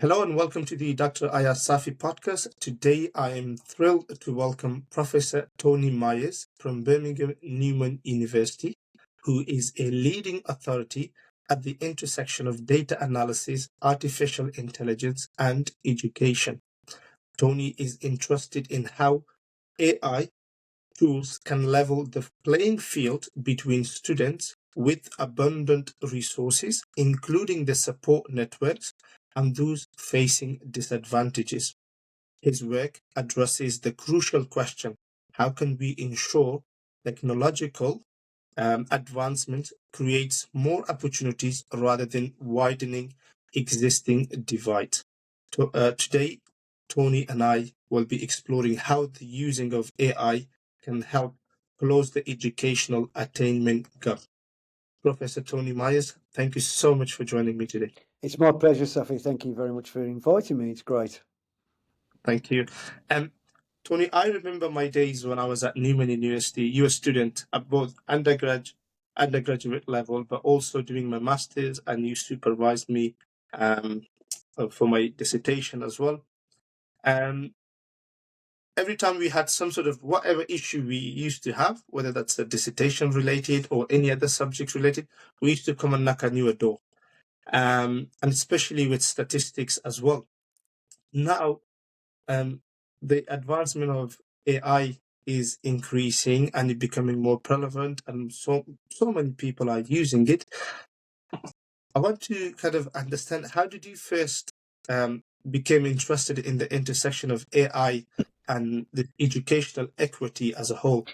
Hello and welcome to the Dr. Ayaz Safi Podcast. Today I am thrilled to welcome Professor Tony Myers from Birmingham Newman University, who is a leading authority at the intersection of data analysis, artificial intelligence, and education. Tony is interested in how AI tools can level the playing field between students with abundant resources, including the support networks and those facing disadvantages. His work addresses the crucial question: how can we ensure technological advancement creates more opportunities rather than widening existing divides? Today, Tony and I will be exploring how the using of AI can help close the educational attainment gap. Professor Tony Myers, thank you so much for joining me today. It's my pleasure, Safi. Thank you very much for inviting me. It's great. Thank you. Tony, I remember my days when I was at Newman University. You were a student at both undergraduate level, but also doing my master's, and you supervised me for my dissertation as well. Every time we had some sort of whatever issue we used to have, whether that's a dissertation related or any other subject related, we used to come and knock on your door, and especially with statistics as well. Now, the advancement of AI is increasing and it becoming more prevalent, and so many people are using it. I want to kind of understand, how did you first became interested in the intersection of AI and the educational equity as a whole?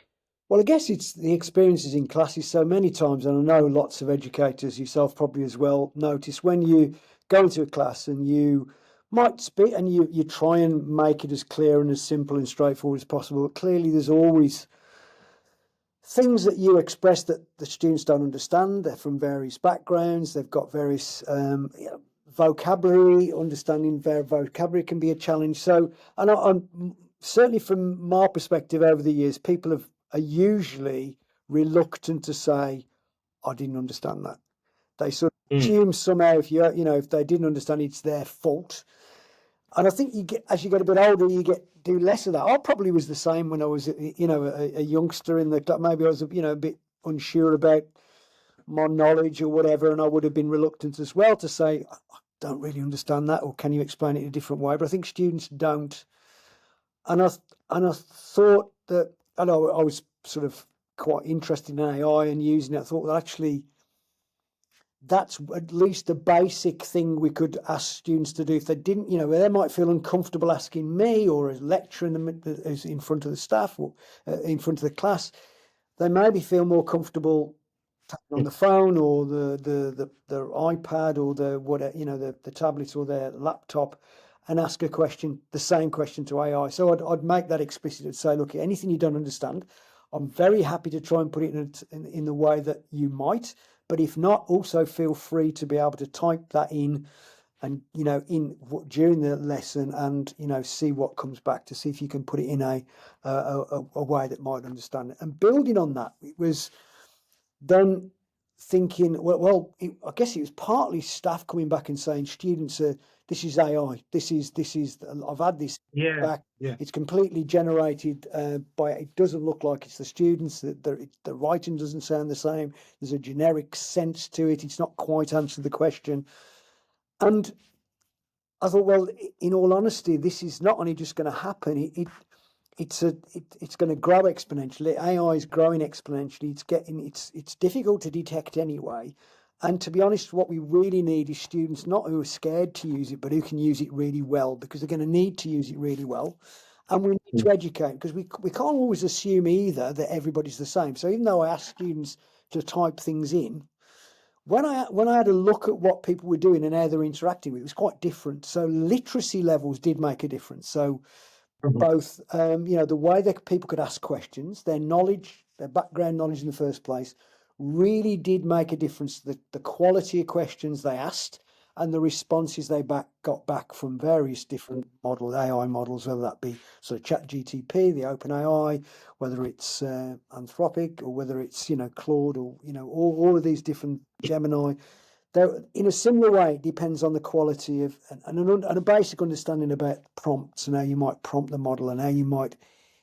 Well, I guess it's the experiences in classes so many times, and I know lots of educators, yourself probably as well, notice when you go into a class and you might speak and you try and make it as clear and as simple and straightforward as possible. But clearly, there's always things that you express that the students don't understand. They're from various backgrounds. They've got various vocabulary. Understanding their vocabulary can be a challenge. So, and I'm certainly from my perspective over the years, people are usually reluctant to say, "I didn't understand that." They sort of assume somehow if they didn't understand, it's their fault. And I think as you get a bit older, you do less of that. I probably was the same when I was, a youngster in the club. Maybe I was, a bit unsure about my knowledge or whatever, and I would have been reluctant as well to say, "I don't really understand that," or "Can you explain it in a different way?" But I think students don't. And I thought that, I was sort of quite interested in AI and using it. I thought that actually that's at least a basic thing we could ask students to do if they didn't, they might feel uncomfortable asking me or a lecturer in front of the staff or in front of the class. They maybe feel more comfortable tapping on the phone or the iPad or the tablet or their laptop and ask the same question to AI. So I'd make that explicit and say, look, anything you don't understand, I'm very happy to try and put it in the way that you might. But if not, also feel free to be able to type that in and, during the lesson and, see what comes back to see if you can put it in a way that might understand it. And building on that, it was then thinking, I guess it was partly staff coming back and saying, students this is AI. This is, I've had this back. Yeah. It's completely generated it doesn't look like it's the students. The writing doesn't sound the same. There's a generic sense to it. It's not quite answered the question. And I thought, well, in all honesty, this is not only just going to happen. It's going to grow exponentially. AI is growing exponentially. It's difficult to detect anyway. And to be honest, what we really need is students not who are scared to use it, but who can use it really well, because they're going to need to use it really well. And we need to educate, because we can't always assume either that everybody's the same. So even though I asked students to type things in, when I had a look at what people were doing and how they're interacting with it, was quite different. So literacy levels did make a difference. So both, the way that people could ask questions, their knowledge, their background knowledge in the first place, really did make a difference. The quality of questions they asked and the responses they got back from various different AI models, whether that be sort of ChatGPT, the OpenAI, whether it's Anthropic, or whether it's Claude, or all of these different Gemini. in a similar way, it depends on the quality of and a basic understanding about prompts and how you might prompt the model and how you might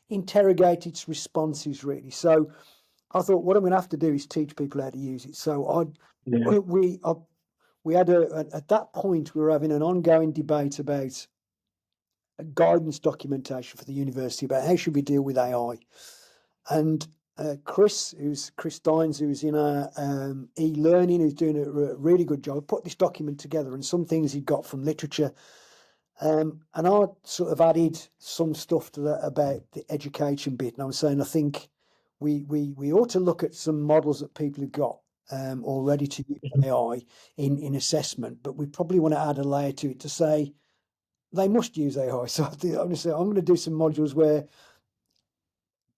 interrogate its responses, really. So I thought what I'm going to have to do is teach people how to use it. So we had at that point, we were having an ongoing debate about a guidance documentation for the university about how should we deal with AI. And Chris Dines, who's in our e-learning, who's doing a really good job, put this document together and some things he got from literature. And I sort of added some stuff to that about the education bit. And I was saying, I think we ought to look at some models that people have got already to use AI in assessment, but we probably want to add a layer to it to say they must use AI. So I'm going to do some modules where,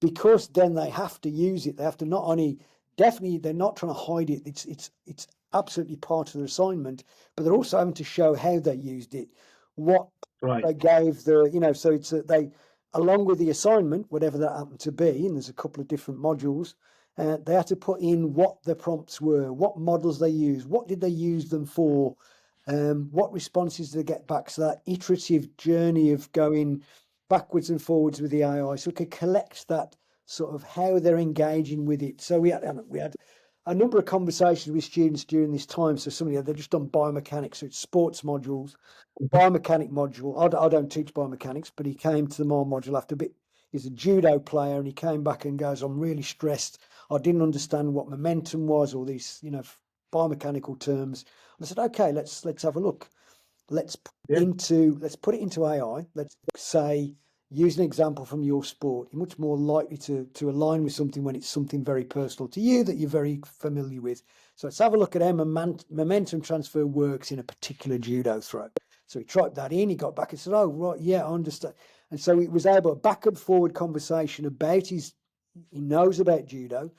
because then they have to use it, they have to not only, definitely they're not trying to hide it, it's absolutely part of their assignment, but they're also having to show how they used it, what they gave so it's they, along with the assignment, whatever that happened to be, and there's a couple of different modules, they had to put in what the prompts were, what models they used, what did they use them for, what responses did they get back. So that iterative journey of going backwards and forwards with the AI, so we could collect that sort of how they're engaging with it. So we had a number of conversations with students during this time. So somebody, they've just done biomechanics, so it's sports modules, biomechanic module. I don't teach biomechanics, but he came to the module after a bit. He's a judo player, and he came back and goes, "I'm really stressed. I didn't understand what momentum was, all these, biomechanical terms." And I said, "Okay, let's have a look. Let's put it into AI. Let's say, use an example from your sport. You're much more likely to align with something when it's something very personal to you that you're very familiar with. So let's have a look at how momentum transfer works in a particular judo throw." So he typed that in, he got back and said, "Oh, right, yeah, I understand." And so it was able, a back and forward conversation about he knows about judo.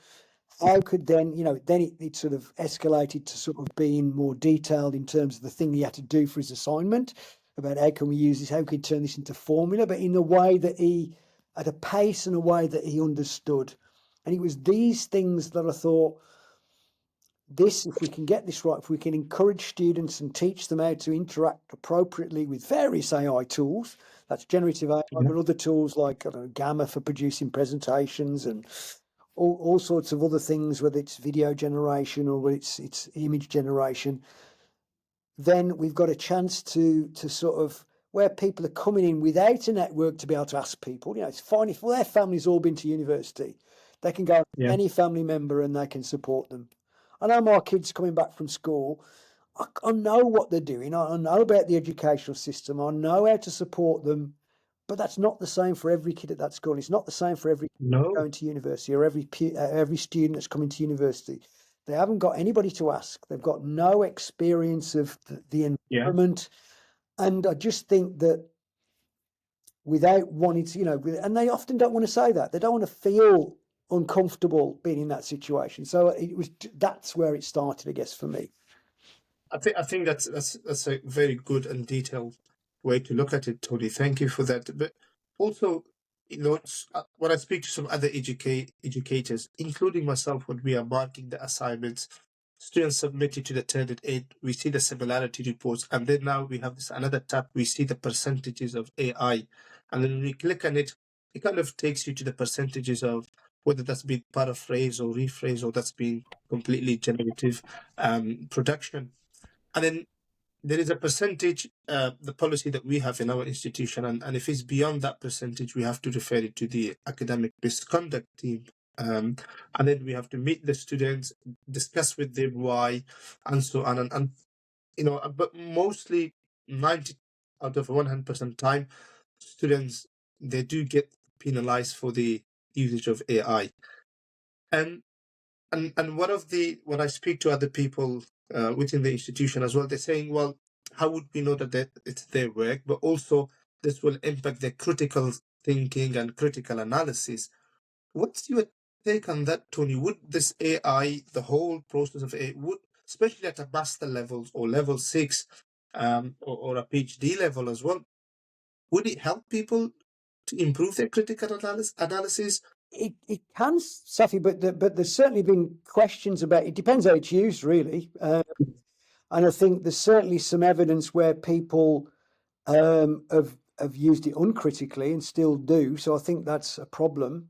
How could then, then it sort of escalated to sort of being more detailed in terms of the thing he had to do for his assignment, about how can we use this, how can we turn this into formula, but in a way that at a pace and a way that he understood. And it was these things that I thought, if we can get this right, if we can encourage students and teach them how to interact appropriately with various AI tools, that's generative AI, but other tools like Gamma for producing presentations and all sorts of other things, whether it's video generation or whether it's image generation, then we've got a chance to sort of, where people are coming in without a network to be able to ask people, it's fine if their family's all been to university, they can go to any family member and they can support them. I know my kids coming back from school, I know what they're doing, I know about the educational system, I know how to support them. But that's not the same for every kid at that school. It's not the same for every kid going to university or every student that's coming to university. They haven't got anybody to ask. They've got no experience of the environment. And I just think that without wanting to, and they often don't want to say that. They don't want to feel uncomfortable being in that situation. So that's where it started, I guess, for me. I think that's a very good and detailed way to look at it, Tony. Thank you for that. But also, when I speak to some other educators, including myself, when we are marking the assignments, students submitted to the Turnitin 8, we see the similarity reports, and then now we have this another tab, we see the percentages of AI, and then when we click on it, it kind of takes you to the percentages of whether that's been paraphrase or rephrase or that's been completely generative production. And then there is a percentage, the policy that we have in our institution, and if it's beyond that percentage, we have to refer it to the academic misconduct team. And then we have to meet the students, discuss with them why, and so on. And but mostly 90 out of 100% time, students, they do get penalized for the usage of AI. And when I speak to other people within the institution as well, they're saying, well, how would we know that it's their work? But also, this will impact their critical thinking and critical analysis. What's your take on that, Tony? Would this AI, the whole process of AI, especially at a master levels or level 6 or a PhD level as well, would it help people to improve their critical analysis? It can, Safi, but there's certainly been questions about it. Depends how it's used, really. And I think there's certainly some evidence where people have used it uncritically and still do. So I think that's a problem.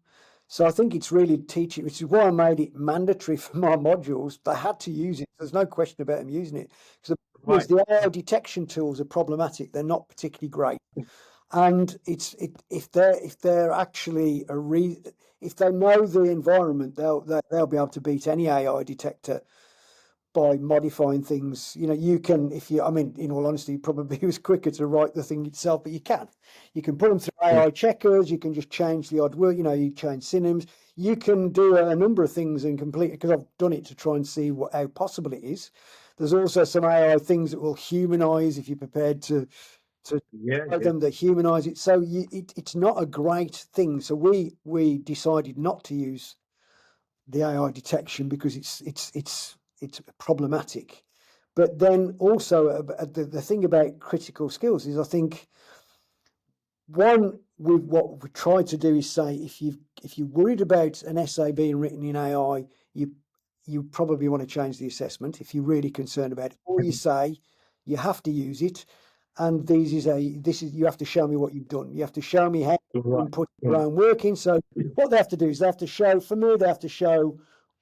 So I think it's really teaching, which is why I made it mandatory for my modules. They had to use it. There's no question about them using it. Because Right. the AI detection tools are problematic. They're not particularly great. And if they're actually if they know the environment, they'll be able to beat any AI detector by modifying things. You know, you can, I mean, in all honesty, it probably was quicker to write the thing itself, but you can put them through AI checkers. You can just change the odd word. You know, you change synonyms. You can do a number of things and complete it, because I've done it to try and see how possible it is. There's also some AI things that will humanize if you're prepared to them that humanize it. So it's not a great thing. So we decided not to use the AI detection because it's problematic. But then also the thing about critical skills is, I think, one, with what we try to do is say, if you're worried about an essay being written in AI, you probably want to change the assessment if you're really concerned about it. Or you say you have to use it, and you have to show me what you've done. You have to show me how you put your own work in. So what they have to do is they have to show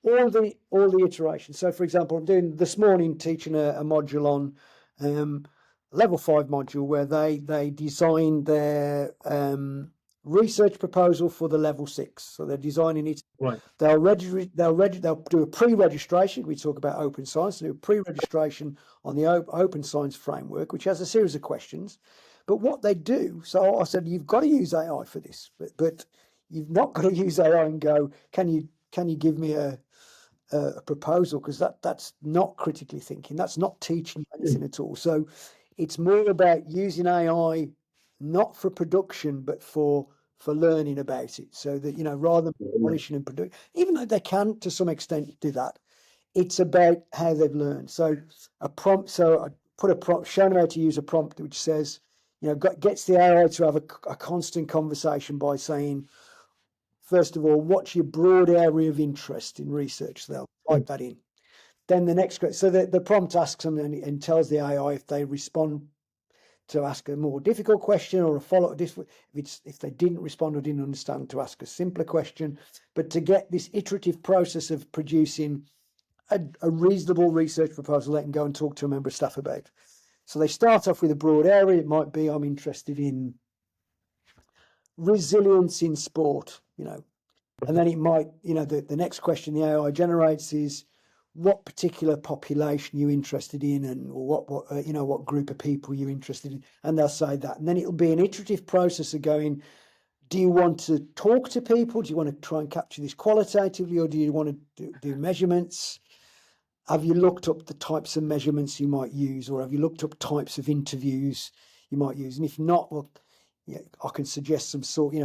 all the iterations. So, for example, I'm doing this morning teaching a module on level 5 module where they design their research proposal for the level 6. So they're designing it. Right. They'll do a pre-registration. We talk about open science. They'll do a pre-registration on the open science framework, which has a series of questions. But what they do, so I said, you've got to use AI for this, but you've not got to use AI and go, can you give me a proposal? Because that's not critically thinking. That's not teaching anything at all. So it's more about using AI not for production, but for learning about it. So that, you know, rather than polishing and production, even though they can to some extent do that, it's about how they've learned. So a prompt. So I put a prompt, showing them how to use a prompt which says, you know, gets the AI to have a constant conversation by saying, first of all, what's your broad area of interest in research? They'll type that in. Then the next question, so the prompt asks them and tells the AI if they respond to ask a more difficult question or a follow-up. If they didn't respond or didn't understand, to ask a simpler question. But to get this iterative process of producing a reasonable research proposal, they can go and talk to a member of staff about. So they start off with a broad area. It might be, I'm interested in resilience in sport, you know. And then it might, you know, the next question the AI generates is, what particular population you're interested in, and what group of people you're interested in, and they'll say that. And then it'll be an iterative process of going, do you want to talk to people? Do you want to try and capture this qualitatively, or do you want to do measurements? Have you looked up the types of measurements you might use, or have you looked up types of interviews you might use? And if not, well, yeah, I can suggest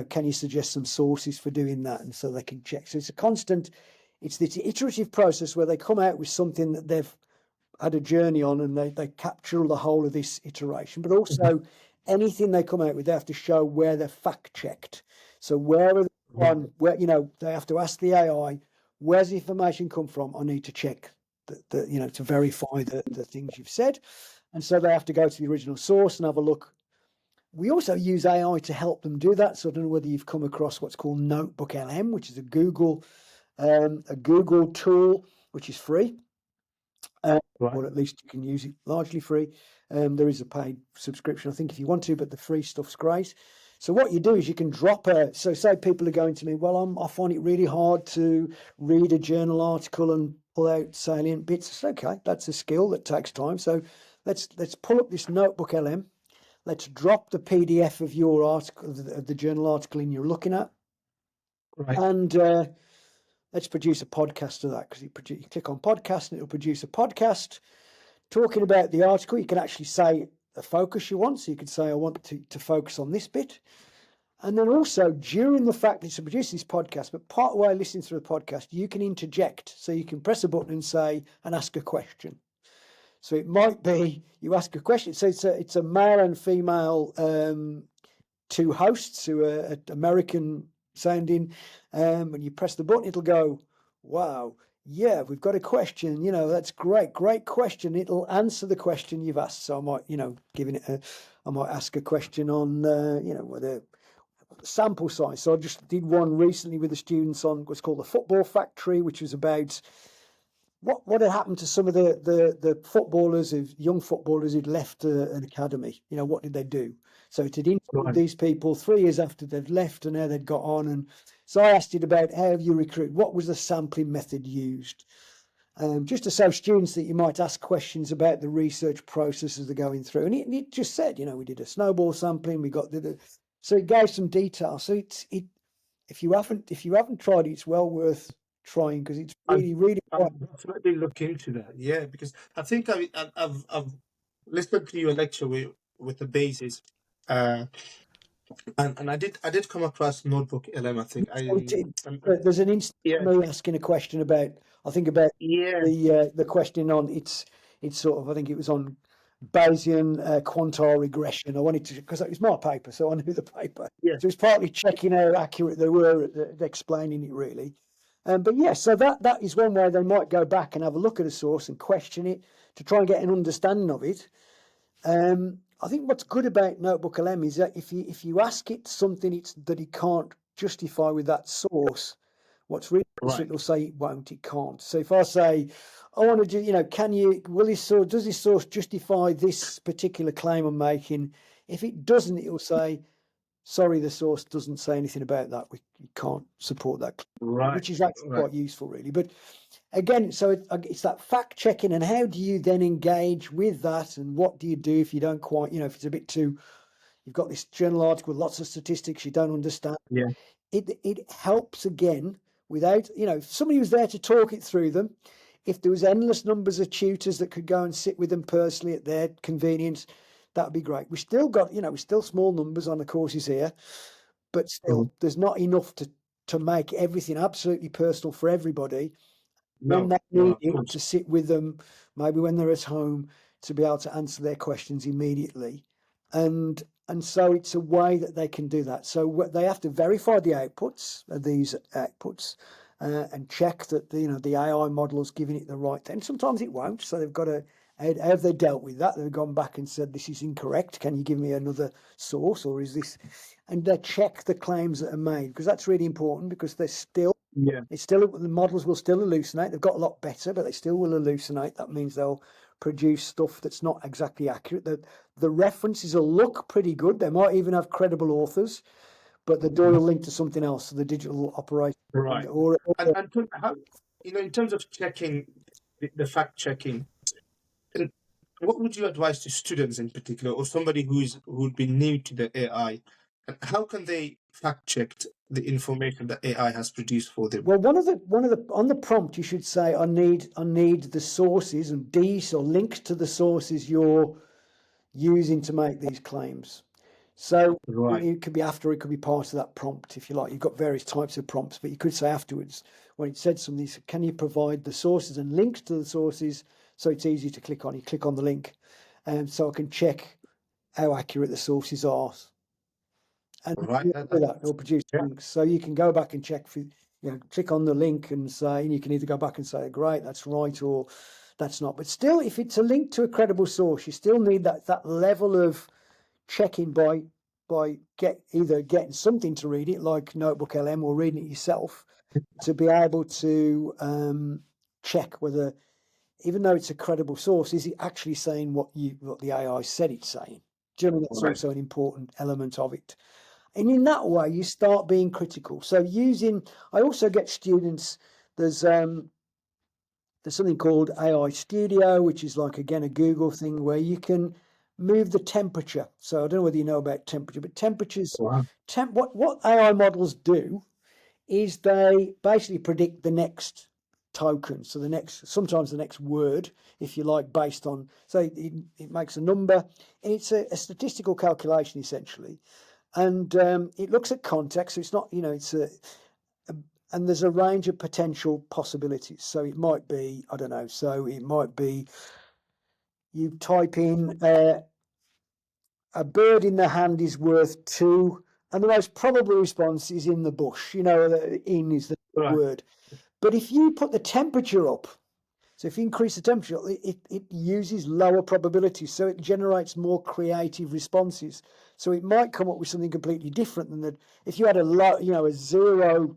can you suggest some sources for doing that? And so they can check. So it's this iterative process where they come out with something that they've had a journey on, and they capture the whole of this iteration. But also anything they come out with, they have to show where they're fact checked. So where you know, they have to ask the AI, where's the information come from? I need to check to verify the things you've said. And so they have to go to the original source and have a look. We also use AI to help them do that. So I don't know whether you've come across what's called Notebook LM, which is a Google tool, which is free, or at least you can use it largely free. There is a paid subscription, I think, if you want to, but the free stuff's great. So what you do is you can so say people are going to me, well, I find it really hard to read a journal article and pull out salient bits. It's okay, that's a skill that takes time. So let's pull up this Notebook LM. Let's drop the PDF of your article, of the journal article you're looking at, and let's produce a podcast of that, because you click on podcast and it'll produce a podcast talking about the article. You can actually say the focus you want. So you could say, I want to focus on this bit. And then also, during the fact that it's producing this podcast, but part way listening through the podcast, you can interject. So you can press a button and ask a question. So it might be you ask a question. So it's a male and female two hosts who are American sounding. When you press the button, it'll go, wow, yeah, we've got a question, that's great question. It'll answer the question you've asked. So I might, I might ask a question on, whether sample size. So I just did one recently with the students on what's called the football factory, which was about what had happened to some of the footballers, young footballers who'd left an academy. What did they do? So it had interviewed these people 3 years after they'd left and how they'd got on. And so I asked it about how have you recruited? What was the sampling method used? Just to show students that you might ask questions about the research processes they're going through. And it just said, we did a snowball sampling, we got so it gave some detail. So if you haven't tried it, it's well worth trying because it's really I'll definitely look into that. Yeah, because I think I've listened to your lecture with the basis, and I did come across Notebook LM. I think there's an instance yeah, of me asking a question about yeah, the question on it's sort of, I think it was on Bayesian quantile regression. I wanted to, because it was my paper, so I knew the paper. yeah. So it's partly checking how accurate they were at explaining it, really. But yeah, so that is one way they might go back and have a look at a source and question it to try and get an understanding of it. I think what's good about Notebook LM is that if you ask it something that it can't justify with that source, what's really Right. it'll say it won't, it can't. So if I say, I want to do, does this source justify this particular claim I'm making? If it doesn't, it'll say, sorry, the source doesn't say anything about that. We can't support that, Right. which is actually Right. quite useful, really. But again, so it's that fact checking, and how do you then engage with that, and what do you do if you don't quite, if it's a bit too, you've got this journal article with lots of statistics you don't understand. Yeah. It helps again without, if somebody was there to talk it through them. If there was endless numbers of tutors that could go and sit with them personally at their convenience, that'd be great. We still got, we're still small numbers on the courses here, but still there's not enough to make everything absolutely personal for everybody. When No, they no, need of it, course. to sit with them, maybe when they're at home, to be able to answer their questions immediately. And so it's a way that they can do that. So they have to verify the outputs of these outputs and check that the AI model is giving it the right thing. Sometimes it won't, so they've got to. How have they dealt with that? They've gone back and said, this is incorrect. Can you give me another source, or is this? And they check the claims that are made, because that's really important, because they're still. Yeah. It's still, the models will still hallucinate. They've got a lot better, but they still will hallucinate. That means they'll produce stuff that's not exactly accurate. The references will look pretty good. They might even have credible authors, but the door will link to something else, so the digital operation. Right. Or And how, in terms of checking the fact checking, what would you advise to students in particular, or somebody who'd be new to the AI, and how can they fact check the information that AI has produced for them? well, one of the on the prompt you should say, I need the sources, and these or links to the sources you're using to make these claims. So Right. it could be after, it could be part of that prompt, if you like. You've got various types of prompts, but you could say afterwards, when it said something, can you provide the sources and links to the sources so it's easy to click on? You click on the link, and so I can check how accurate the sources are. And Right. it'll produce Yeah. links, so you can go back and check for, click on the link and say, and you can either go back and say, great, that's right, or that's not. But still, if it's a link to a credible source, you still need that level of checking by either getting something to read it, like Notebook LM, or reading it yourself, to be able to check whether, even though it's a credible source, is it actually saying what the AI said it's saying? Generally, that's Right. also an important element of it. And in that way, you start being critical. So I also get students, there's something called AI Studio, which is like, again, a Google thing where you can move the temperature. So I don't know whether you know about temperature, but temperatures, Wow. what AI models do is they basically predict the next token. So sometimes the next word, if you like, based on, so it makes a number, and it's a statistical calculation essentially. And it looks at context. So it's not, and there's a range of potential possibilities. So it might be, I don't know, so it might be you type in a bird in the hand is worth 2, and the most probable response is in the bush. In is the Right. word. But if you put the temperature up, so if you increase the temperature, it uses lower probabilities, so it generates more creative responses. So it might come up with something completely different than that. If you had a zero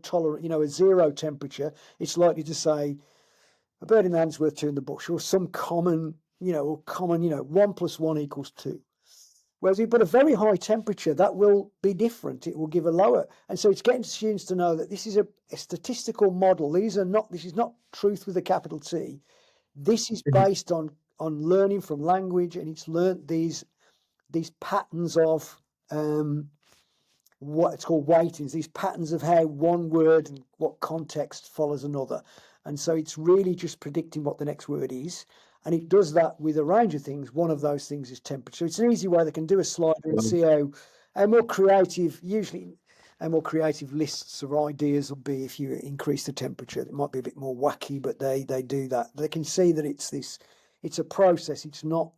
temperature, it's likely to say a bird in the hand's worth two in the bush, or some common, 1 + 1 = 2. Whereas if you put a very high temperature, that will be different. It will give a lower. And so it's getting students to know that this is a statistical model. This is not truth with a capital T. This is based on learning from language, and it's learnt these patterns of what it's called weightings, these patterns of how one word and what context follows another. And so it's really just predicting what the next word is. And it does that with a range of things. One of those things is temperature. It's an easy way they can do a slider and see how more creative, usually how more creative lists of ideas will be if you increase the temperature. It might be a bit more wacky, but they do that. They can see that it's a process. It's not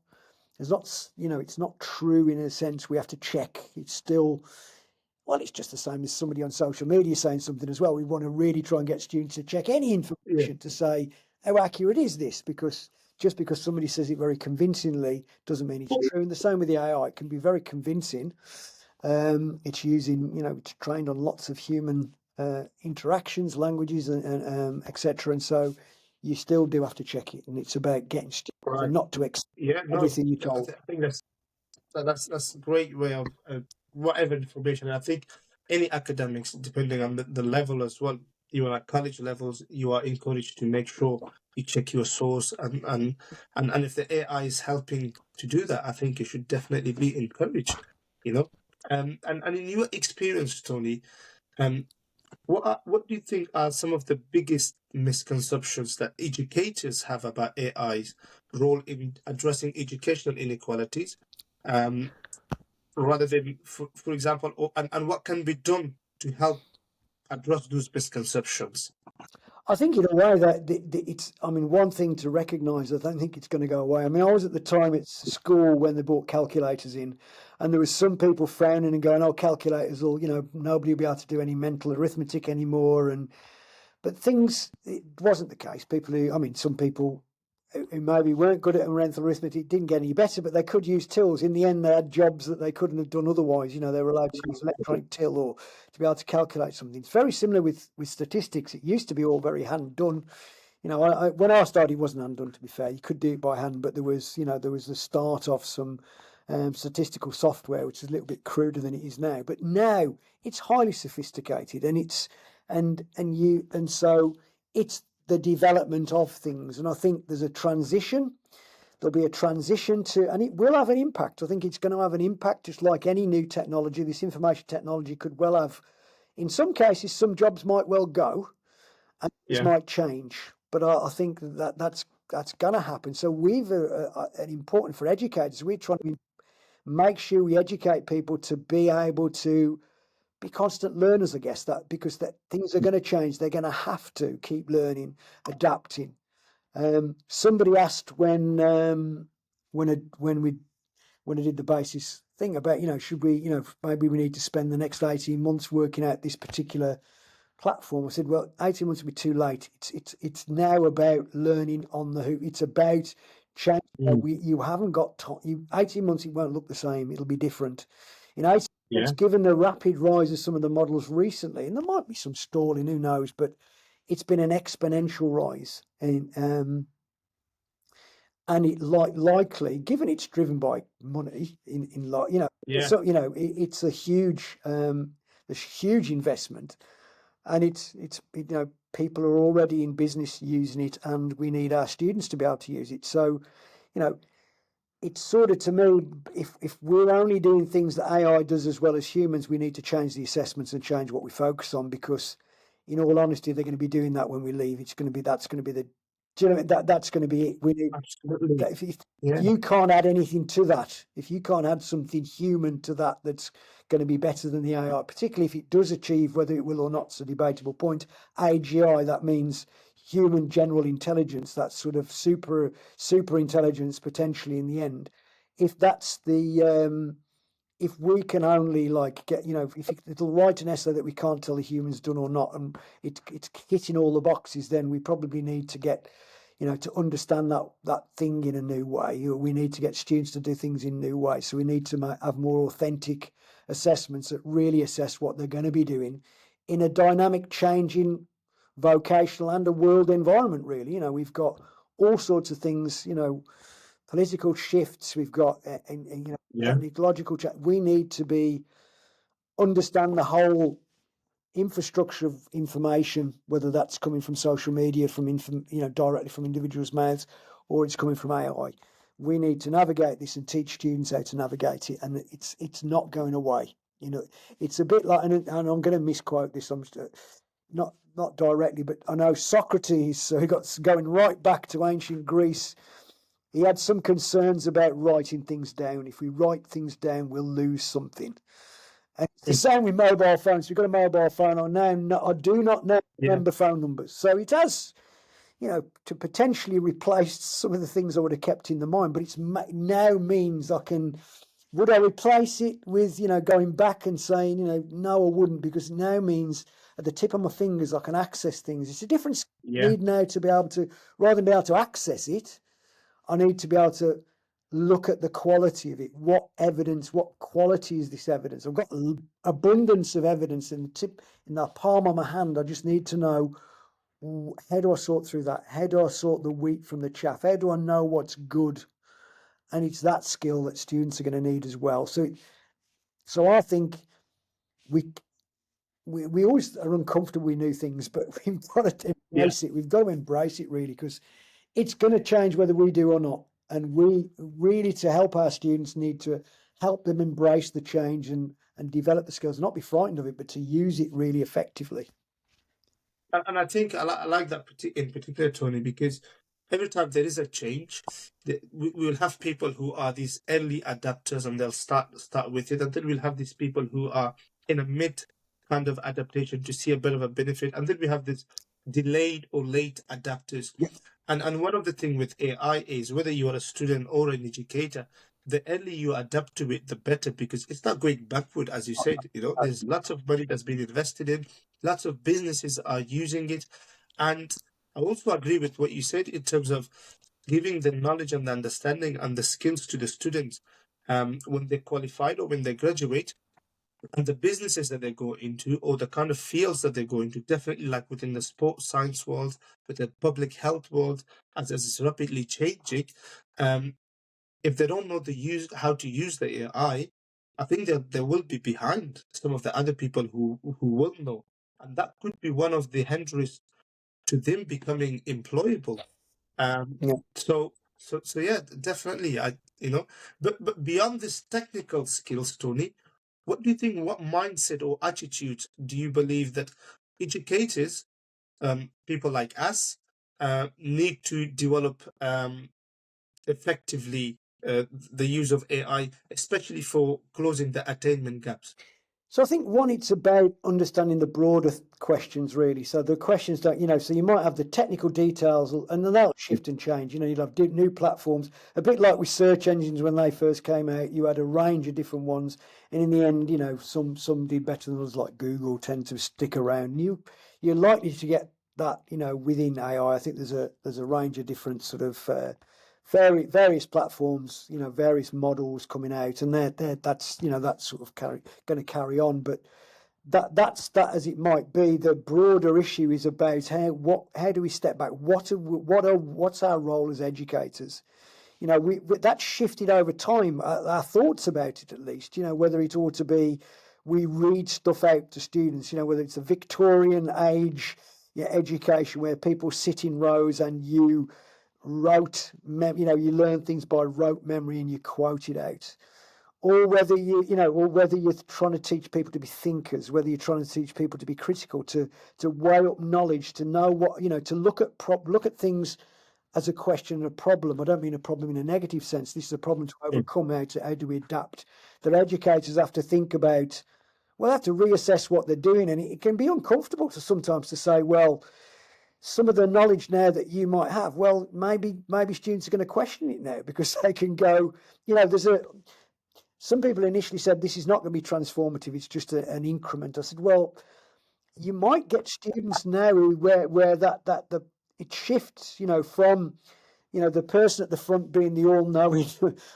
true in a sense we have to check. It's still, well, it's just the same as somebody on social media saying something as well. We want to really try and get students to check any information to say, how accurate is this? Because just because somebody says it very convincingly doesn't mean it's true. And the same with the AI. It can be very convincing. It's using, it's trained on lots of human interactions, languages, and etc. And so you still do have to check it. And it's about getting students and not to accept everything you're told. I think that's a great way of whatever information. And I think any academics, depending on the level as well, even at college levels, you are encouraged to make sure you check your source, and if the AI is helping to do that, I think you should definitely be encouraged. And in your experience, Tony, what do you think are some of the biggest misconceptions that educators have about AI's role in addressing educational inequalities, rather than, for example, and what can be done to help address those misconceptions? I think in a way that it's, one thing to recognise, I don't think it's going to go away. I was at the time at school when they brought calculators in, and there was some people frowning and going, oh, calculators will, nobody will be able to do any mental arithmetic anymore. But it wasn't the case. Some people who maybe weren't good at mental arithmetic didn't get any better, but they could use tills. In the end, they had jobs that they couldn't have done otherwise. They were allowed to use electronic till or to be able to calculate something. It's very similar with statistics. It used to be all very hand done. When I started, it wasn't hand done, to be fair. You could do it by hand, but there was the start of some statistical software, which is a little bit cruder than it is now. But now it's highly sophisticated, and so it's the development of things. And I think there's a transition. There'll be a transition and it will have an impact. I think it's going to have an impact, just like any new technology. This information technology could well have, in some cases, some jobs might well go and this might change. But I think that's going to happen. So we've an important for educators. We're trying to make sure we educate people to be able to be constant learners, I guess, because things are going to change. They're going to have to keep learning, adapting. Somebody asked when I did the basis thing about, should we, maybe we need to spend the next 18 months working out this particular platform. I said, well, 18 months will be too late. It's now about learning on the hoof. It's about change. You haven't got 18 months. It won't look the same. It'll be different. In 18 months, given the rapid rise of some of the models recently, and there might be some stalling, who knows, but it's been an exponential rise. And it likely, given it's driven by money, it's a huge, there's huge investment, and it's people are already in business using it, and we need our students to be able to use it. So, it's sort of, to me, if we're only doing things that AI does as well as humans, we need to change the assessments and change what we focus on, because, in all honesty, they're going to be doing that when we leave. That's going to be the. Do you know that's going to be it? We need, absolutely. If you can't add anything to that, if you can't add something human to that, that's going to be better than the AI, particularly if it does achieve, whether it will or not, it's a debatable point, AGI, that means human general intelligence, that's sort of super intelligence potentially in the end. If that's the if we can only like get, if it'll write an essay that we can't tell the human's done or not, and it's hitting all the boxes, then we probably need to get, to understand that thing in a new way. We need to get students to do things in new ways. So we need to have more authentic assessments that really assess what they're going to be doing in a dynamic, changing vocational and a world environment. Really, we've got all sorts of things. Political shifts. We've got technological change. We need to understand the whole infrastructure of information, whether that's coming from social media, from directly from individuals' mouths, or it's coming from AI. We need to navigate this and teach students how to navigate it, and it's not going away. It's a bit like, and I'm going to misquote this. I'm not directly, but I know Socrates. So he got going right back to ancient Greece. He had some concerns about writing things down. If we write things down, we'll lose something. And it's the same with mobile phones. We've got a mobile phone. I do not now remember phone numbers. So it has, to potentially replace some of the things I would have kept in the mind. But it's now means would I replace it with, going back and saying, no, I wouldn't, because it now means at the tip of my fingers I can access things. It's a different skill. I need now to be able to, rather than be able to access it, I need to be able to look at the quality of it. What evidence, what quality is this evidence? I've got abundance of evidence in the palm of my hand. I just need to know, how do I sort through that? How do I sort the wheat from the chaff? How do I know what's good? And it's that skill that students are going to need as well. So I think we always are uncomfortable with new things, but we've got to embrace it. We've got to embrace it, really, because it's going to change whether we do or not. And we really, to help our students, need to help them embrace the change and develop the skills, not be frightened of it, but to use it really effectively. And I think I like that in particular, Tony, because every time there is a change, we will have people who are these early adapters, and they'll start with it, and then we'll have these people who are in a mid kind of adaptation to see a bit of a benefit, and then we have this delayed or late adapters. And one of the things with AI is, whether you are a student or an educator, the earlier you adapt to it, the better, because it's not going backward, as you said. There's lots of money that's been invested in, lots of businesses are using it. And I also agree with what you said in terms of giving the knowledge and the understanding and the skills to the students when they qualified or when they graduate, and the businesses that they go into, or the kind of fields that they go into, definitely like within the sports science world, with the public health world, as it's rapidly changing. If they don't know how to use the AI, I think that they will be behind some of the other people who will know, and that could be one of the hindrances to them becoming employable. So yeah, definitely. But beyond this technical skills, Tony, what do you think? What mindset or attitude do you believe that educators, people like us, need to develop effectively the use of AI, especially for closing the attainment gaps? So I think, one, it's about understanding the broader questions, really. So the questions that, so you might have the technical details, and then that'll shift and change. You'll have new platforms, a bit like with search engines when they first came out. You had a range of different ones, and in the end, some did better than others, like Google tend to stick around. You're likely to get that, within AI. I think there's a range of different sort of various platforms, various models coming out, and that's sort of going to carry on. But that's as it might be. The broader issue is about how do we step back? What's our role as educators? That's shifted over time. Our thoughts about it, at least. Whether it ought to be we read stuff out to students. Whether it's a Victorian age education where people sit in rows and you you learn things by rote memory and you quote it out, or whether you're trying to teach people to be thinkers, whether you're trying to teach people to be critical, to weigh up knowledge, to know to look at things as a question and a problem. I don't mean a problem in a negative sense. This is a problem to overcome. How do we adapt? That educators have to think about. Well, they have to reassess what they're doing, and it can be uncomfortable sometimes to say, well, some of the knowledge now that you might have, well, maybe students are going to question it now, because they can go, some people initially said this is not going to be transformative, it's just an increment. I said, well, you might get students now where it shifts, from the person at the front being the all-knowing.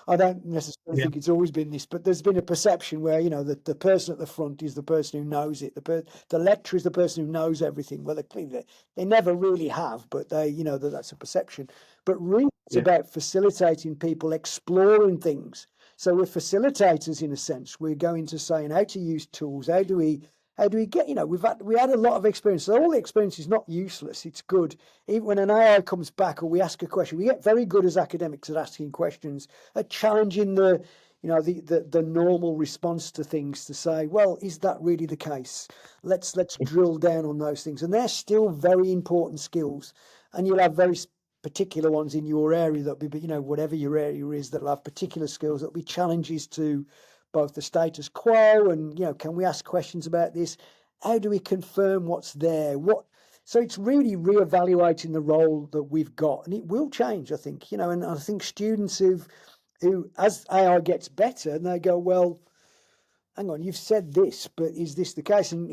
I don't necessarily think it's always been this, but there's been a perception where, the person at the front is the person who knows it. The lecturer is the person who knows everything. Well, they never really have, but that's a perception. But really, it's about facilitating people exploring things. So we're facilitators in a sense. We're going to saying how to use tools. How do we get, we had a lot of experience. So all the experience is not useless. It's good. Even when an AI comes back or we ask a question, we get very good as academics at asking questions, at challenging the normal response to things, to say, well, is that really the case? Let's drill down on those things. And they're still very important skills. And you'll have very particular ones in your area that'll be, whatever your area is, that'll have particular skills, that'll be challenges to both the status quo and, can we ask questions about this? How do we confirm what's there? So it's really reevaluating the role that we've got, and it will change, I think, and I think students who as AI gets better, and they go, well, hang on, you've said this, but is this the case? And,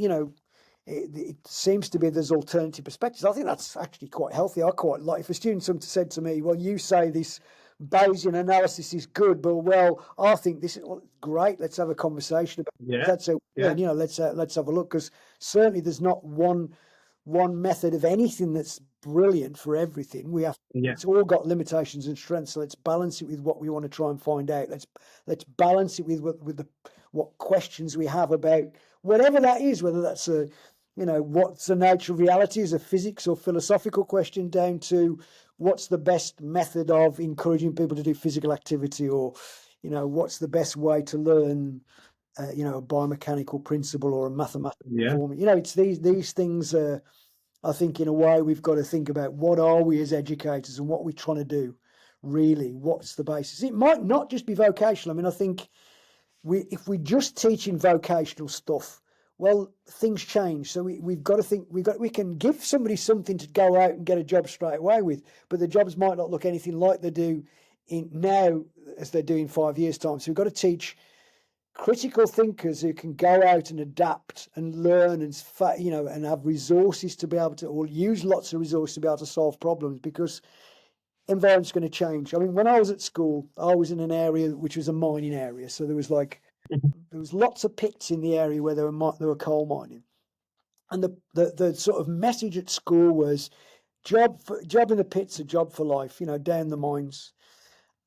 it seems to be there's alternative perspectives. I think that's actually quite healthy. I quite like if a student said to me, well, you say this Bayesian analysis is good, but I think this is great. Let's have a conversation about it. That's let's have a look, because certainly there's not one method of anything that's brilliant for everything. It's all got limitations and strengths. So let's balance it with what we want to try and find out. Let's balance it with what questions we have about whatever that is, whether that's what's the nature of reality is a physics or philosophical question, down to what's the best method of encouraging people to do physical activity, or, what's the best way to learn, a biomechanical principle or a mathematical formula. It's these things. I think in a way we've got to think about what are we as educators and what we're trying to do. Really, what's the basis? It might not just be vocational. I mean, I think if we're just teaching vocational stuff, well, things change. So we've got to think we can give somebody something to go out and get a job straight away with, but the jobs might not look anything like they do now as they do in 5 years' time. So we've got to teach critical thinkers who can go out and adapt and learn and have resources to be able to, or use lots of resources to be able to solve problems, because environment's going to change. I mean, when I was at school, I was in an area which was a mining area. So there was lots of pits in the area where they were coal mining. And the sort of message at school was job in the pits, a job for life, down the mines.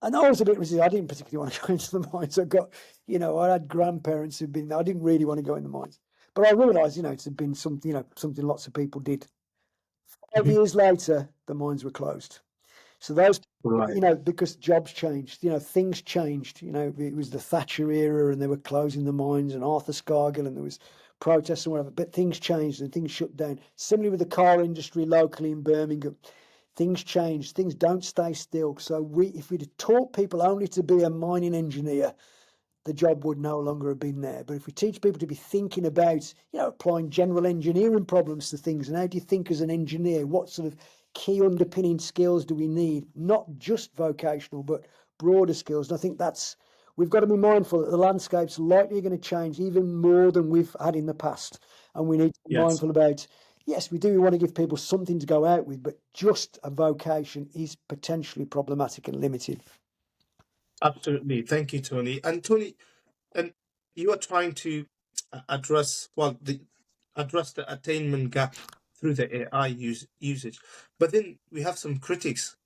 And I was a bit resistant. I didn't particularly want to go into the mines. I had grandparents who'd been there. I didn't really want to go in the mines. But I realised, it had been something lots of people did. 5 years later, the mines were closed. So those, because jobs changed, things changed. It was the Thatcher era, and they were closing the mines, and Arthur Scargill, and there was protests and whatever. But things changed and things shut down. Similarly with the car industry locally in Birmingham, things change. Things don't stay still. So if we'd taught people only to be a mining engineer, the job would no longer have been there. But if we teach people to be thinking about, applying general engineering problems to things, and how do you think as an engineer, what sort of key underpinning skills do we need? Not just vocational, but broader skills. And I think we've got to be mindful that the landscape's likely going to change even more than we've had in the past. And we need to be mindful about, yes, we do want to give people something to go out with, but just a vocation is potentially problematic and limited. Absolutely. Thank you, Tony. And Tony, and you are trying to address the attainment gap through the AI usage, but then we have some critics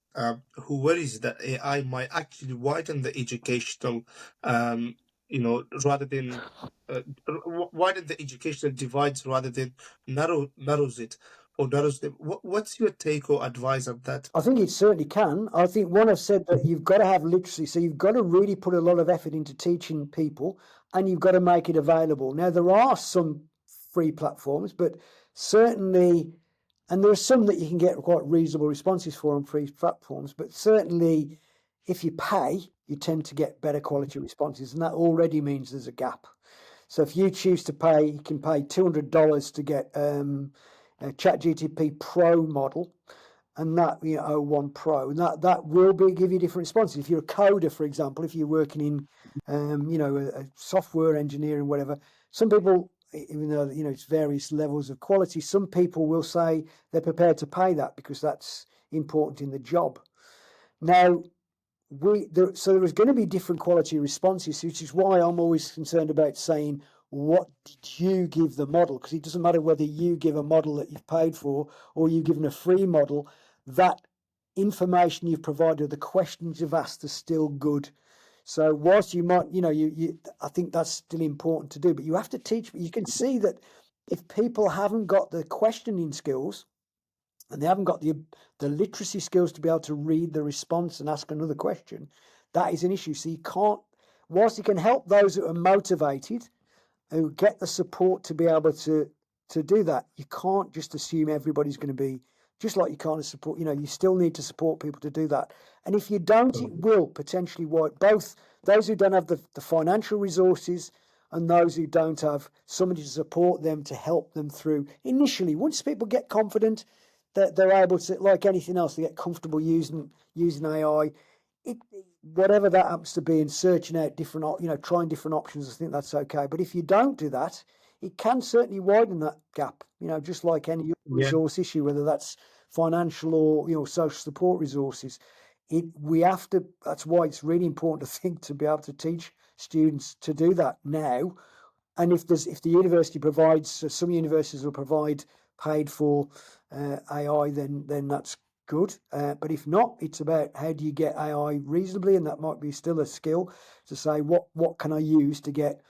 who worries that AI might actually widen the educational, rather than widen the educational divides rather than narrows it. Or narrows them. What's your take or advice on that? I think it certainly can. I think one have said that you've got to have literacy, so you've got to really put a lot of effort into teaching people, and you've got to make it available. Now, there are some free platforms, but certainly, and there are some that you can get quite reasonable responses for on free platforms, but certainly if you pay, you tend to get better quality responses, and that already means there's a gap. So if you choose to pay, you can pay $200 to get a ChatGPT Pro model, and that, you know, O1 Pro, and that will give you different responses. If you're a coder, for example, if you're working in, you know, a software engineer and whatever, some people, even though, you know, it's various levels of quality, some people will say they're prepared to pay that because that's important in the job. Now, so there is going to be different quality responses, which is why I'm always concerned about saying, what did you give the model? Because it doesn't matter whether you give a model that you've paid for or you've given a free model, that information you've provided, the questions you've asked are still good. So whilst you might, you know, I think that's still important to do, but you have to teach. You can see that if people haven't got the questioning skills, and they haven't got the literacy skills to be able to read the response and ask another question, that is an issue. So you can't, whilst you can help those who are motivated, who get the support to be able to do that, you can't just assume everybody's going to be, just like you can't support, you know, you still need to support people to do that. And if you don't, it will potentially wipe both those who don't have the financial resources and those who don't have somebody to support them, to help them through initially. Once people get confident, that they're able to, like anything else, they get comfortable using AI. Whatever that happens to be, and searching out different, you know, trying different options, I think that's okay. But if you don't do that, it can certainly widen that gap. You know, just like any resource issue, whether that's financial or, you know, social support resources. We have to. That's why it's really important, I think, to be able to teach students to do that now. And if the university provides, some universities will provide paid for AI, then that's good. But if not, it's about how do you get AI reasonably, and that might be still a skill to say what can I use to get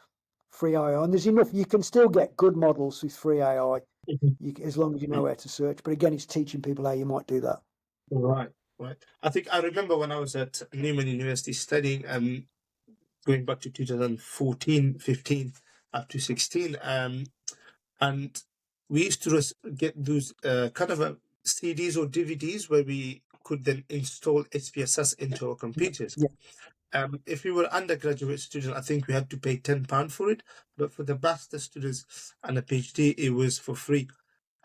free AI. And there's enough. You can still get good models with free AI, as long as you know where to search. But again, it's teaching people how you might do that. Right. I think I remember when I was at Newman University studying, going back to 2014, 15, up to 16, and we used to get those kind of CDs or DVDs where we could then install SPSS into our computers. Yeah. If we were undergraduate students, I think we had to pay £10 for it, but for the master students and a PhD, it was for free.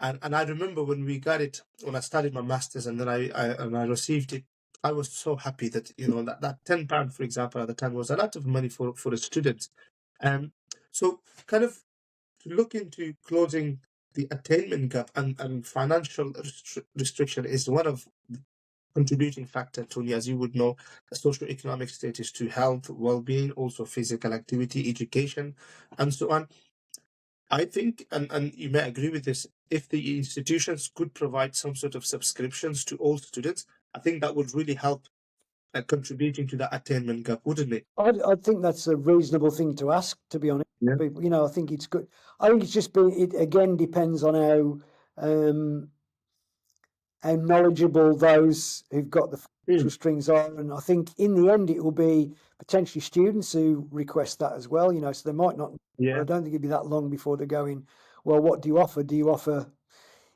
And I remember when we got it, when I started my masters, and then I received it, I was so happy that, you know, that £10, for example, at the time was a lot of money for a student. So kind of to look into closing the attainment gap, and financial restriction is one of the contributing factor, Tony, as you would know, the socioeconomic status to health, well-being, also physical activity, education, and so on. I think, and you may agree with this, if the institutions could provide some sort of subscriptions to all students, I think that would really help contributing to the attainment gap, wouldn't it? I think that's a reasonable thing to ask, to be honest. Yeah. People, you know, I think it's good. I think it's just it again depends on how knowledgeable those who've got the financial strings are, and I think in the end it will be potentially students who request that as well. You know, so they might not. Yeah. I don't think it'd be that long before they're going, well, what do you offer? Do you offer,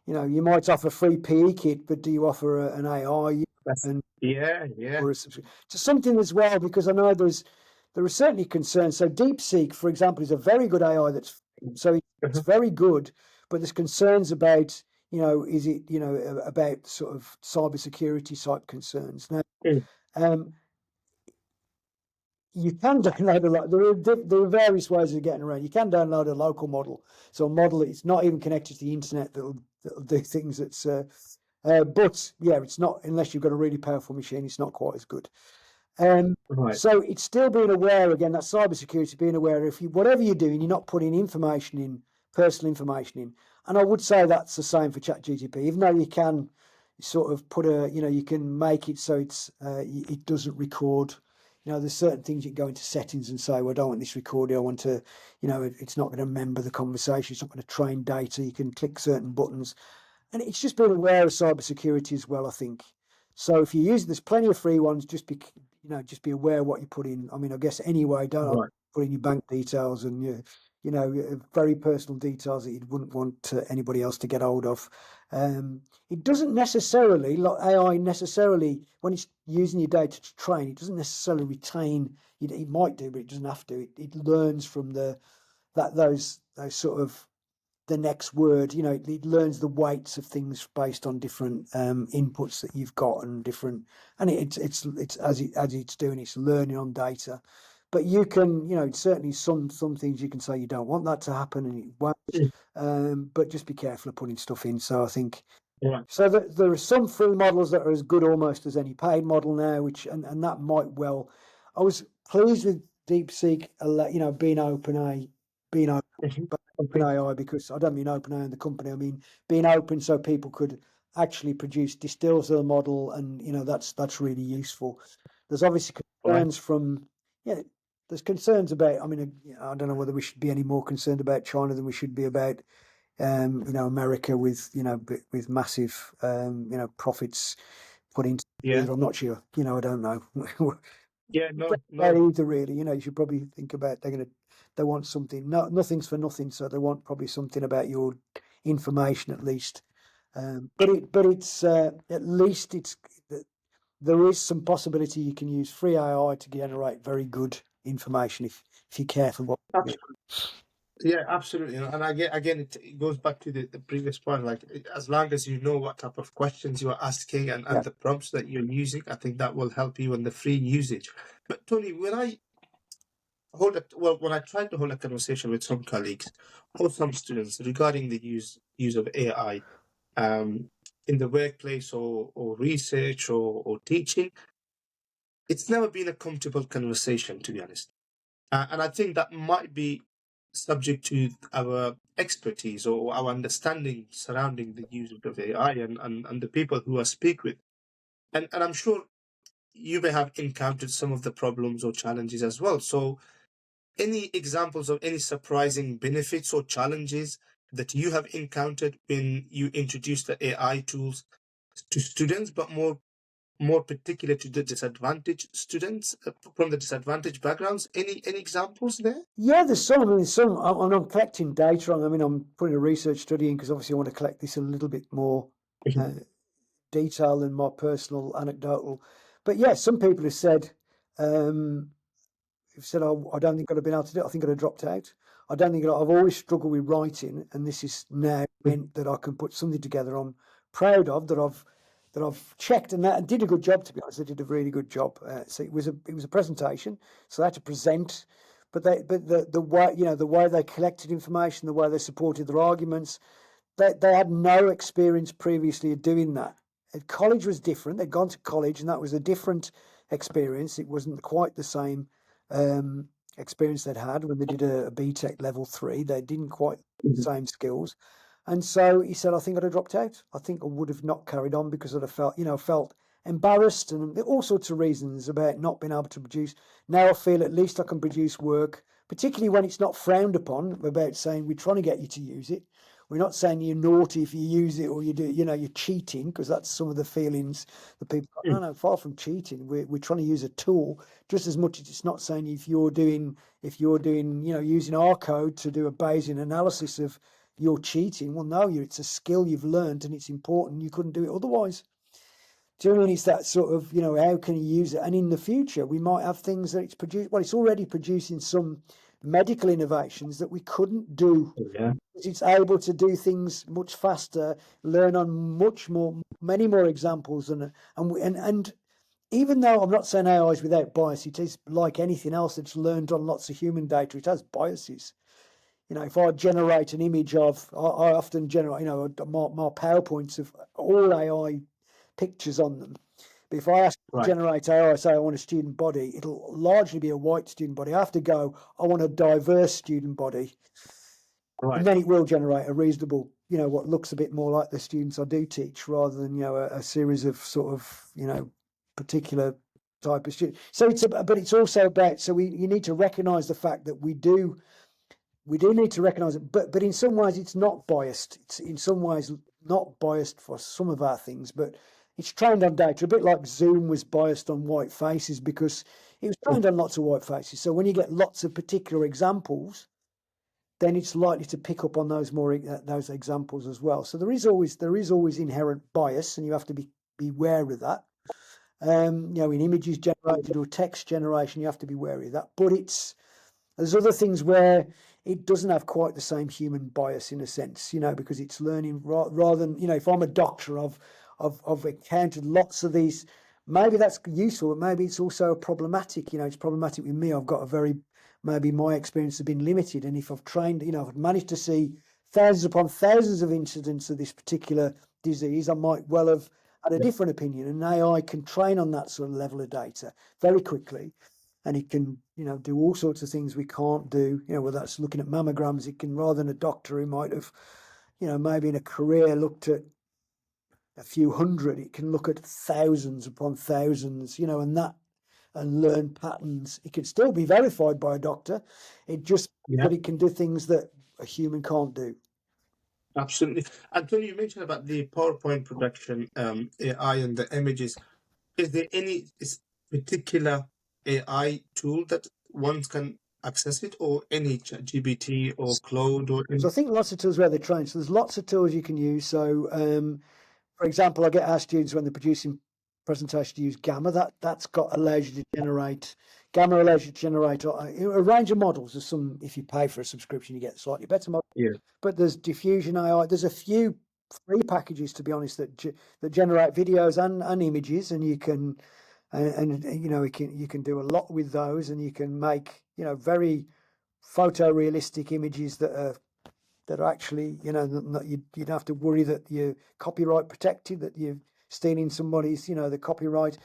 you know, you might offer free PE kit, but do you offer an AI? And Yeah. or a subscription to something as well, because I know there are certainly concerns. So DeepSeek, for example, is a very good AI it's very good, but there's concerns about, you know, is it, you know, about sort of cybersecurity type concerns. Now, you can download a lot. There are various ways of getting around. You can download a local model, so a model it's not even connected to the internet that'll do things that's. But yeah, it's not, unless you've got a really powerful machine, it's not quite as good. Right. So it's still being aware, again, that cybersecurity, being aware if whatever you're doing, you're not putting information in, personal information in. And I would say that's the same for ChatGPT, even though you can sort of put you can make it so it doesn't record. You know, there's certain things you can go into settings and say, well, I don't want this recorded. I want to, you know, it's not going to remember the conversation. It's not going to train data. You can click certain buttons. And it's just being aware of cybersecurity as well, I think. So if you use, there's plenty of free ones. Just be aware of what you put in. I mean, I guess anyway, don't put in your bank details and your very personal details that you wouldn't want anybody else to get hold of. It doesn't necessarily, like AI necessarily, when it's using your data to train, it doesn't necessarily retain. It might do, but it doesn't have to. It learns from those sort of the next word. You know, it learns the weights of things based on different inputs that you've got and different, and it's as it's doing, it's learning on data. But you can, you know, certainly some things you can say you don't want that to happen and it won't. But just be careful of putting stuff in. So I think Right. so there are some free models that are as good almost as any paid model now, which and that might well. I was pleased with DeepSeek, you know, being open Okay. AI, because I don't mean OpenAI and the company. I mean being open so people could actually produce distills of the model, and you know that's really useful. There's obviously Right. concerns from there's concerns about. I mean, I don't know whether we should be any more concerned about China than we should be about you know, America with with massive profits put into Yeah. either. I'm not sure. You know, I don't know. Yeah. No. That No. either really. You know, you should probably think about they want something. No, nothing's for nothing, so they want probably something about your information at least. But it's at least there is some possibility you can use free AI to generate very good information if you're careful what you do. Yeah, absolutely. And again, it goes back to the previous point. Like, as long as you know what type of questions you are asking Yeah, and the prompts that you're using, I think that will help you in the free usage. But Tony, when I try to hold a conversation with some colleagues or some students regarding the use of AI um, in the workplace or research or teaching, it's never been a comfortable conversation, to be honest. And I think that might be subject to our expertise or our understanding surrounding the use of AI and the people who I speak with. And I'm sure you may have encountered some of the problems or challenges as well. So, any examples of any surprising benefits or challenges that you have encountered when you introduce the AI tools to students, but more particular to the disadvantaged students from the disadvantaged backgrounds? Any examples there? yeah. There's some. I mean, some. I'm collecting data on. I mean, I'm putting a research study in because obviously I want to collect this a little bit more Mhm. uh, detail than my personal anecdotal. But yeah, some people have said. Um, who've said, oh, I don't think I'd have been able to do it. I think I'd have dropped out. I don't think I've always struggled with writing, and this is now meant that I can put something together I'm proud of, that I've checked, and that did a good job. To be honest, I did a really good job. So it was a presentation, so I had to present. But the way, you know, the way they collected information, the way they supported their arguments, they had no experience previously of doing that. College was different. They'd gone to college, and that was a different experience. It wasn't quite the same um, experience they'd had when they did a BTEC level 3. They didn't quite the Mhm. same skills. And so he said, I think I'd have dropped out. I think I would have not carried on because I'd have felt embarrassed and all sorts of reasons about not being able to produce. Now I feel at least I can produce work, particularly when it's not frowned upon about saying we're trying to get you to use it. We're not saying you're naughty if you use it or you do, you know, you're cheating, because that's some of the feelings that people. No, no, far from cheating. We're trying to use a tool just as much as it's not saying if you're doing, you know, using our code to do a Bayesian analysis of you're cheating. Well, no, it's a skill you've learned and it's important. You couldn't do it otherwise. Do you know what I mean? It's that sort of, you know, how can you use it? And in the future, we might have things that it's produced. Well, it's already producing some medical innovations that we couldn't do. Yeah. It's able to do things much faster, learn on many more examples, and even though I'm not saying AI is without bias, it is like anything else that's learned on lots of human data. It has biases. You know, if I generate an image I often generate, you know, my PowerPoints of all AI pictures on them. But if I ask to Right. generate AI, say I want a student body, it'll largely be a white student body. I have to go, I want a diverse student body. And Right. then it will generate a reasonable, you know, what looks a bit more like the students I do teach rather than, you know, a series of sort of, you know, particular type of student. So but it's also about, so you need to recognize the fact that we do need to recognize it, but in some ways it's not biased. It's in some ways not biased for some of our things, but it's trained on data, a bit like Zoom was biased on white faces because it was trained on lots of white faces. So when you get lots of particular examples, then it's likely to pick up on those examples as well. So there is always inherent bias, and you have to be aware of that. You know, in images generated or text generation, you have to be wary of that. But there's other things where it doesn't have quite the same human bias in a sense, because it's learning rather than, if I'm a doctor, I've encountered lots of these. Maybe that's useful, but maybe it's also problematic. It's problematic with me. I've got maybe my experience has been limited. And if I've trained, if I've managed to see thousands upon thousands of incidents of this particular disease, I might well have had a different opinion. And AI can train on that sort of level of data very quickly. And it can, do all sorts of things we can't do, whether that's looking at mammograms. It can, rather than a doctor who might have, maybe in a career looked at a few hundred, it can look at thousands upon thousands, and learn patterns. It can still be verified by a doctor. But it can do things that a human can't do. Absolutely. Antonio, you mentioned about the PowerPoint production, AI and the images. Is there any particular AI tool that one can access it, or any ChatGPT or Claude or So I think lots of tools where they're trained. So there's lots of tools you can use. So, for example, I get our students when they're producing presentation to use Gamma. That's allows you to generate. Gamma allows you to generate a range of models. There's some, if you pay for a subscription, you get slightly better models. Yeah. But there's Diffusion AI. There's a few free packages, to be honest, that generate videos and images, and you can you can do a lot with those, and you can make very photorealistic images that are actually you don't have to worry that you're copyright protected, that you're stealing somebody's the copyright.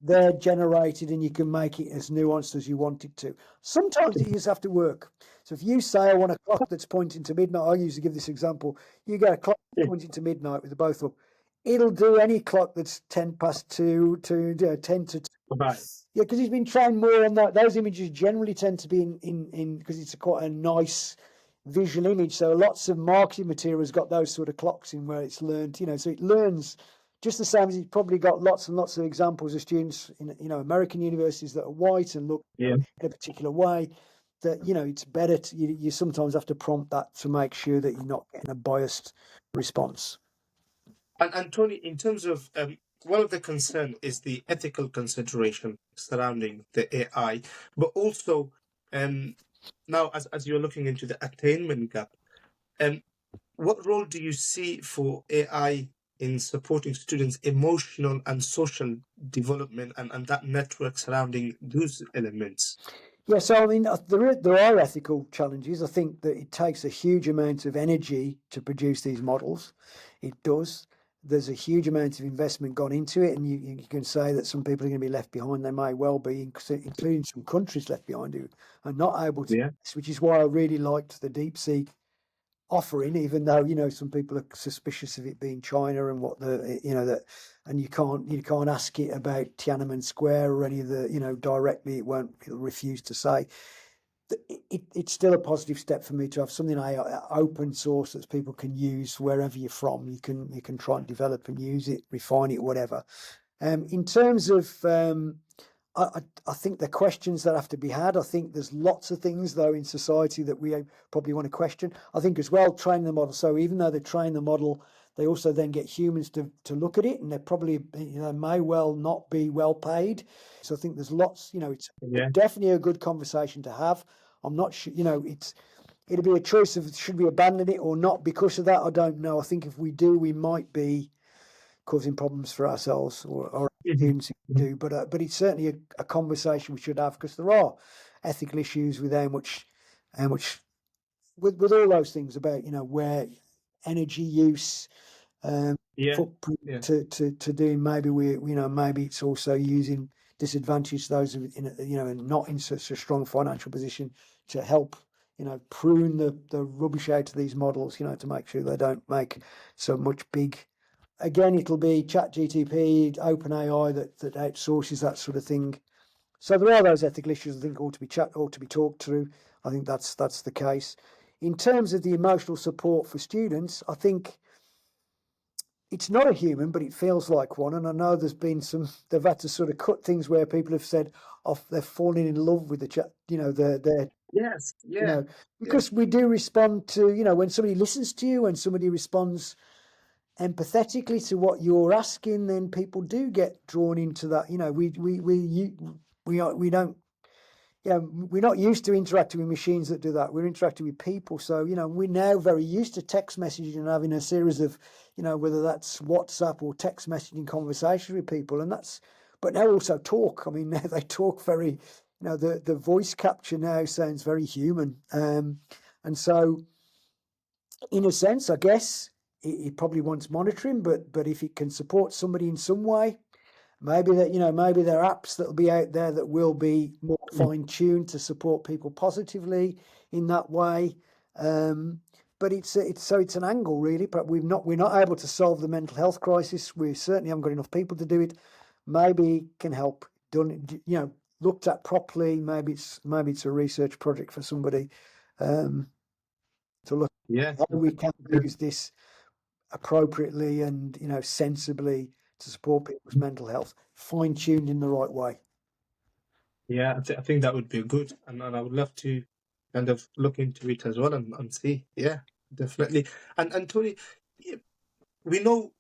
They're generated, and you can make it as nuanced as you want it to. Sometimes you just have to work. So if you say, I want a clock that's pointing to midnight, I usually give this example. You get a clock pointing to midnight with the both up. It'll do any clock that's 10 past 2 to 10 to 2. Right. Yeah, because he's been trained more on that. Those images generally tend to be in because it's quite a nice visual image. So lots of marketing material has got those sort of clocks in where it's learned, so it learns just the same as it's probably got lots and lots of examples of students in American universities that are white and look in a particular way. That it's better to, you sometimes have to prompt that to make sure that you're not getting a biased response. And Tony, in terms of one of the concern is the ethical consideration surrounding the AI, but also now as you're looking into the attainment gap, what role do you see for AI in supporting students' emotional and social development and that network surrounding those elements? Yeah, so I mean, there are ethical challenges. I think that it takes a huge amount of energy to produce these models. It does. There's a huge amount of investment gone into it, and you can say that some people are going to be left behind. They may well be, including some countries left behind who are not able to. Which is why I really liked the DeepSeek offering, even though some people are suspicious of it being China and what that, and you can't ask it about Tiananmen Square or any of the directly. It'll refuse to say. It's still a positive step for me to have something open source that people can use wherever you're from. You can try and develop and use it, refine it, whatever. In terms of I think the questions that have to be had. I think there's lots of things though in society that we probably want to question. I think as well training the model. So even though they train the model, they also then get humans to look at it, and they're probably may well not be well paid. So I think there's lots. It's definitely a good conversation to have. I'm not sure. It'll be a choice of should we abandon it or not because of that. I don't know. I think if we do, we might be causing problems for ourselves or students who do. But it's certainly a conversation we should have because there are ethical issues with how much with all those things about where energy use footprint to do. Maybe maybe it's also using disadvantage those in not in such a strong financial position to help prune the rubbish out of these models to make sure they don't make so much big. Again, it'll be ChatGPT, OpenAI that outsources that sort of thing. So there are those ethical issues I think ought to be talked through. I think that's the case. In terms of the emotional support for students, I think it's not a human, but it feels like one. And I know there's been they've had to sort of cut things where people have said, they're falling in love with the chat, because we do respond to, when somebody listens to you, when somebody responds empathetically to what you're asking, then people do get drawn into that. We don't we're not used to interacting with machines that do that. We're interacting with people. So, we're now very used to text messaging and having a series of, whether that's WhatsApp or text messaging conversations with people. But now also talk. I mean, now they talk very, the voice capture now sounds very human. And so, in a sense, I guess it probably wants monitoring, but if it can support somebody in some way, maybe maybe there are apps that will be out there that will be more fine-tuned to support people positively in that way. But it's an angle really. But we're not able to solve the mental health crisis. We certainly haven't got enough people to do it. Maybe it can help done, looked at properly. Maybe it's a research project for somebody to look at how we can use this appropriately and sensibly to support people's mental health, fine-tuned in the right way. Yeah, I think that would be good, and I would love to kind of look into it as well and see. Yeah, definitely. And Tony, we know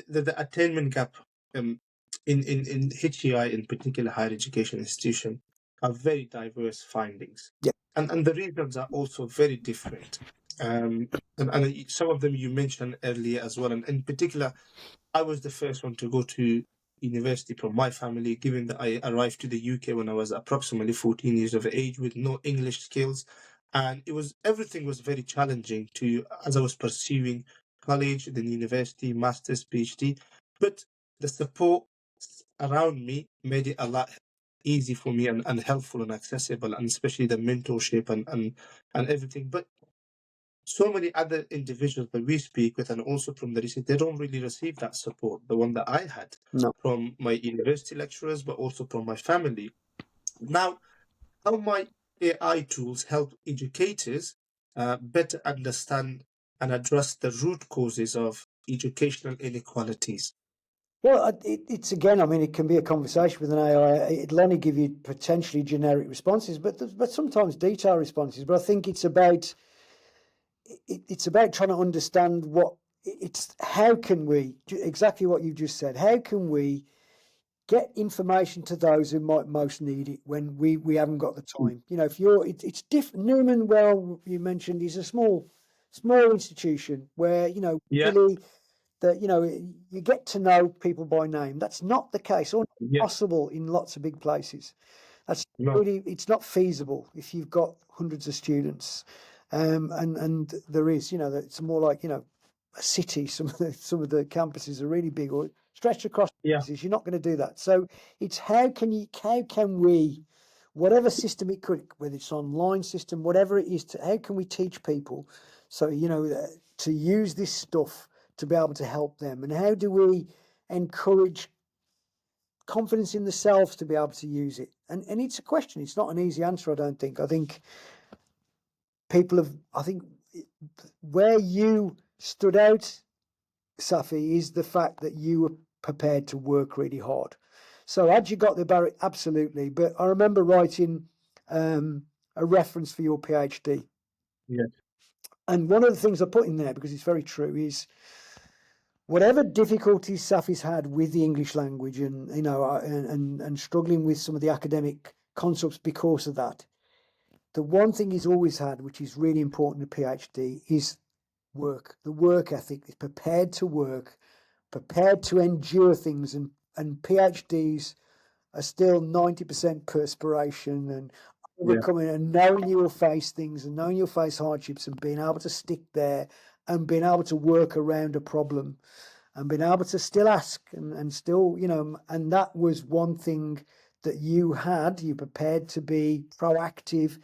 the attainment gap in HEI, in particular higher education institution, are very diverse findings. Yeah. And the reasons are also very different. And some of them you mentioned earlier as well. And in particular, I was the first one to go to university from my family, given that I arrived to the UK when I was approximately 14 years of age with no English skills. And everything was very challenging as I was pursuing college, then university, master's, PhD. But the support around me made it a lot easy for me and helpful and accessible, and especially the mentorship and everything. But so many other individuals that we speak with, and also from the research, they don't really receive that support, the one that I had from my university lecturers, but also from my family. Now, how might AI tools help educators better understand and address the root causes of educational inequalities? Well, it's again, I mean, it can be a conversation with an AI. It'll only give you potentially generic responses, but sometimes detailed responses. But I think it's about trying to understand how can we, exactly what you just said, how can we get information to those who might most need it when we haven't got the time. It's different. Newman, well, you mentioned, is a small institution where, really that, you get to know people by name. That's not the case or not possible in lots of big places. That's really, it's not feasible if you've got hundreds of students. And there is, it's more like, a city. Some of the campuses are really big or stretched across places. You're not going to do that. So it's how can we, whatever system it could, whether it's online system, whatever it is, how can we teach people so, to use this stuff to be able to help them? And how do we encourage confidence in themselves to be able to use it? And it's a question. It's not an easy answer, I don't think. I think where you stood out, Safi, is the fact that you were prepared to work really hard. So had you got the barrier? Absolutely. But I remember writing a reference for your PhD. Yeah. And one of the things I put in there, because it's very true, is whatever difficulties Safi's had with the English language and, and struggling with some of the academic concepts because of that, the one thing he's always had, which is really important to PhD, is work. The work ethic is prepared to work, prepared to endure things, and PhDs are still 90% perspiration and overcoming and knowing you will face things and knowing you'll face hardships and being able to stick there and being able to work around a problem and being able to still ask and still, and that was one thing that you prepared to be proactive.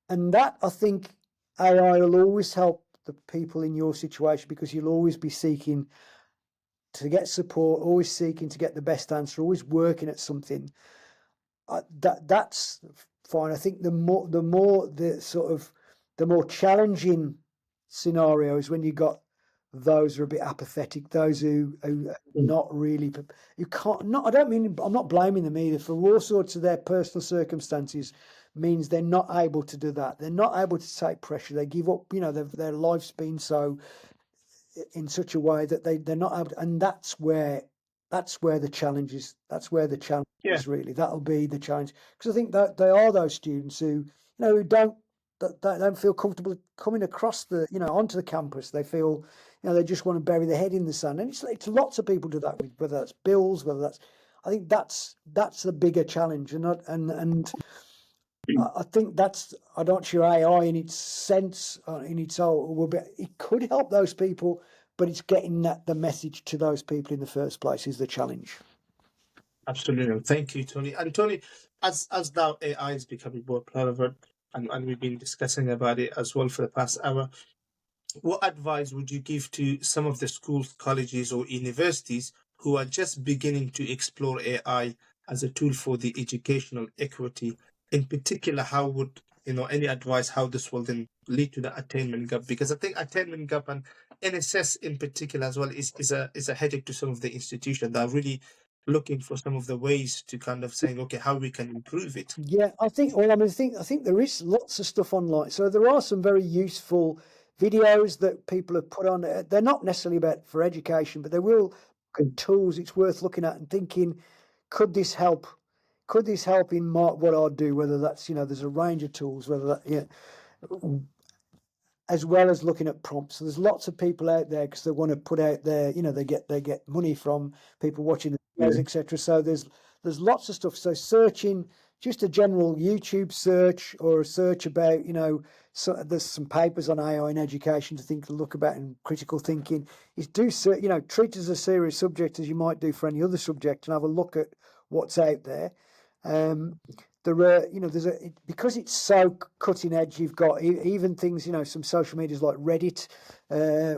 And that, I think, AI will always help the people in your situation, because you'll always be seeking to get support, always seeking to get the best answer, always working at something. That's fine. I think the more challenging scenarios when you got those who are a bit apathetic, those who are not really, you can't. Not. I don't mean. I'm not blaming them either for all sorts of their personal circumstances. Means they're not able to do that. They're not able to take pressure. They give up. Their life's been so in such a way that they're not able to, and that's where that's where the challenge is. That's where the challenge Yeah, is really. That'll be the challenge, because I think that they are those students who, who don't feel comfortable coming across onto the campus. They feel, they just want to bury their head in the sand, and it's lots of people do that with, whether that's bills, whether that's. I think that's the bigger challenge, and I think that's, I'm not sure AI in its sense, in its whole, will be, it could help those people, but it's getting the message to those people in the first place is the challenge. absolutely. Thank you, Tony. And Tony, as now AI is becoming more prevalent, and we've been discussing about it as well for the past hour, what advice would you give to some of the schools, colleges, or universities who are just beginning to explore AI as a tool for the educational equity? In particular, how would, any advice how this will then lead to the attainment gap? Because I think attainment gap and NSS in particular as well is a headache to some of the institutions that are really looking for some of the ways to kind of saying, okay, how we can improve it. Yeah, I think. Well, I think there is lots of stuff online. So there are some very useful videos that people have put on. They're not necessarily about for education, but they will tools. It's worth looking at and thinking, could this help? Could this help in what I do? Whether that's there's a range of tools. Whether that as well as looking at prompts. So there's lots of people out there because they want to put out their, they get money from people watching the videos, etc. So there's lots of stuff. So searching, just a general YouTube search or a search about, so there's some papers on AI in education to look about, and critical thinking is treat it as a serious subject as you might do for any other subject, and have a look at what's out there. There are, because it's so cutting edge, you've got even things, some social medias like Reddit,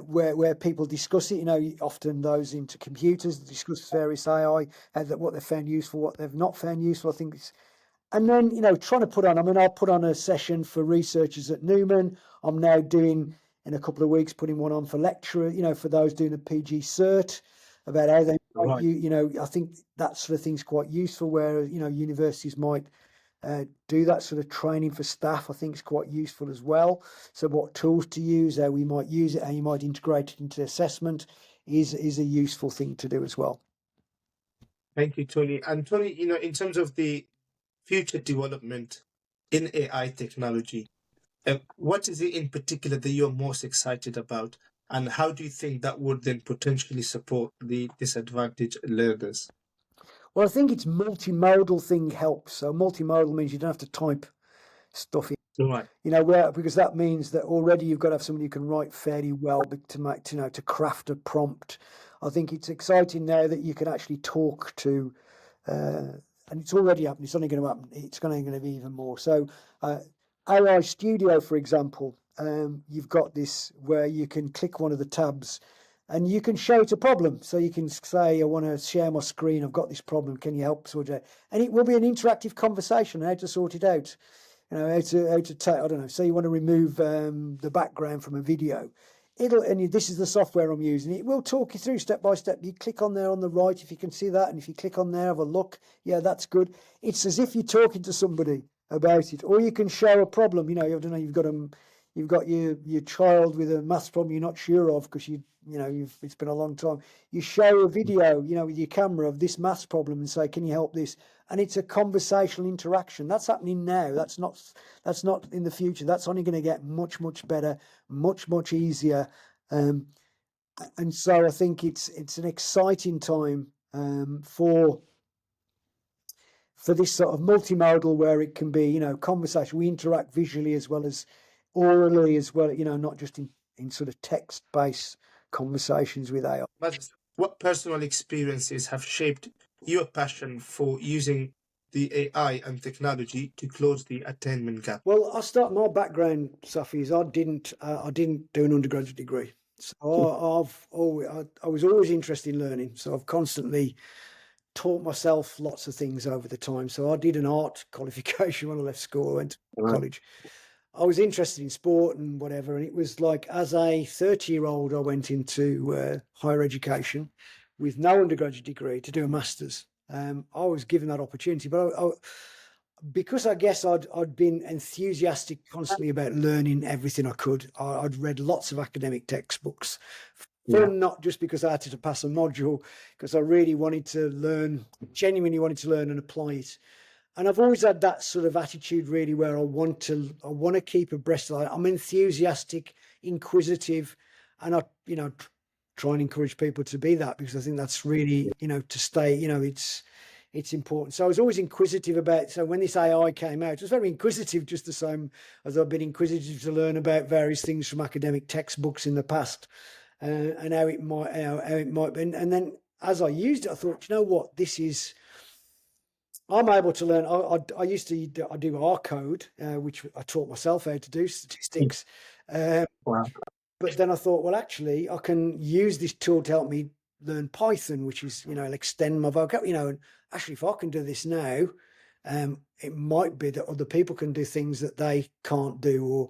where people discuss it, often those into computers discuss various AI, what they've found useful, what they've not found useful. I think it's, and then, trying to put on, I'll put on a session for researchers at Newman. I'm now doing, in a couple of weeks, putting one on for lecturer, for those doing a PG cert, about how they might, I think that sort of thing's quite useful, where, universities might do that sort of training for staff. I think it's quite useful as well. So what tools to use, how we might use it, how you might integrate it into assessment is a useful thing to do as well. Thank you, Tony. And Tony, in terms of the future development in AI technology, what is it in particular that you're most excited about? And how do you think that would then potentially support the disadvantaged learners? Well, I think it's multimodal thing helps. So multimodal means you don't have to type stuff in. Right. Because that means that already you've got to have somebody who can write fairly well to craft a prompt. I think it's exciting now that you can actually talk to, and it's already happening. It's only going to happen. It's going to be even more. So, AI Studio, for example, you've got this where you can click one of the tabs and you can show it a problem. So you can say, I want to share my screen. I've got this problem. Can you help sort it out? And it will be an interactive conversation on how to sort it out. How to take, I don't know, say you want to remove the background from a video. This is the software I'm using. It will talk you through step by step. You click on there on the right, if you can see that. And if you click on there, have a look. Yeah, that's good. It's as if you're talking to somebody about it. Or you can show a problem. I don't know, you've got your child with a maths problem you're not sure of because it's been a long time. You show a video, with your camera of this maths problem and say, can you help this? And it's a conversational interaction. That's happening now. That's not in the future. That's only going to get much, much better, much, much easier. And so I think it's an exciting time for this sort of multimodal, where it can be, conversation. We interact visually as well as orally as well, not just in sort of text-based conversations with AI. What personal experiences have shaped your passion for using the AI and technology to close the attainment gap? Well, my background, Safi, is I didn't do an undergraduate degree. So I was always interested in learning. So I've constantly taught myself lots of things over the time. So I did an art qualification when I left school. I went to college. I was interested in sport and whatever. And it was like, as a 30-year-old, I went into higher education with no undergraduate degree to do a master's. I was given that opportunity, but because I guess I'd been enthusiastic constantly about learning everything I could. I'd read lots of academic textbooks Yeah. Fun, not just because I had to pass a module, because I really wanted to learn, genuinely wanted to learn and apply it. And I've always had that sort of attitude, really, where I want to keep abreast of it. I'm enthusiastic, inquisitive, and I try and encourage people to be that, because I think that's really, to stay, it's important. So I was always inquisitive about. So when this AI came out, I was very inquisitive, just the same as I've been inquisitive to learn about various things from academic textbooks in the past, and how it might be. And then as I used it, I thought, you know what, this is. I'm able to learn. I used to I do R code, which I taught myself how to do statistics. Wow. But then I thought, well, actually, I can use this tool to help me learn Python, which is, it'll extend my vocabulary, and actually, if I can do this now, it might be that other people can do things that they can't do,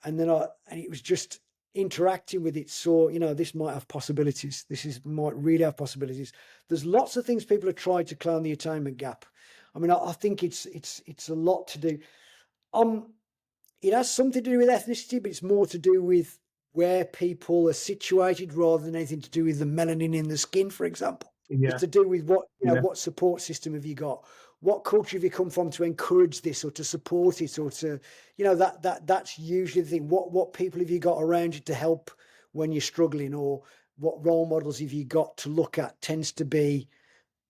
and it was just interacting with it. So, this might have possibilities. Might really have possibilities. There's lots of things people have tried to clone the attainment gap. I mean, I think it's a lot to do. It has something to do with ethnicity, but it's more to do with where people are situated rather than anything to do with the melanin in the skin, for example. Yeah. It's to do with what Yeah. what support system have you got? What culture have you come from to encourage this or to support it, or to, that's usually the thing. What people have you got around you to help when you're struggling, or what role models have you got to look at, tends to be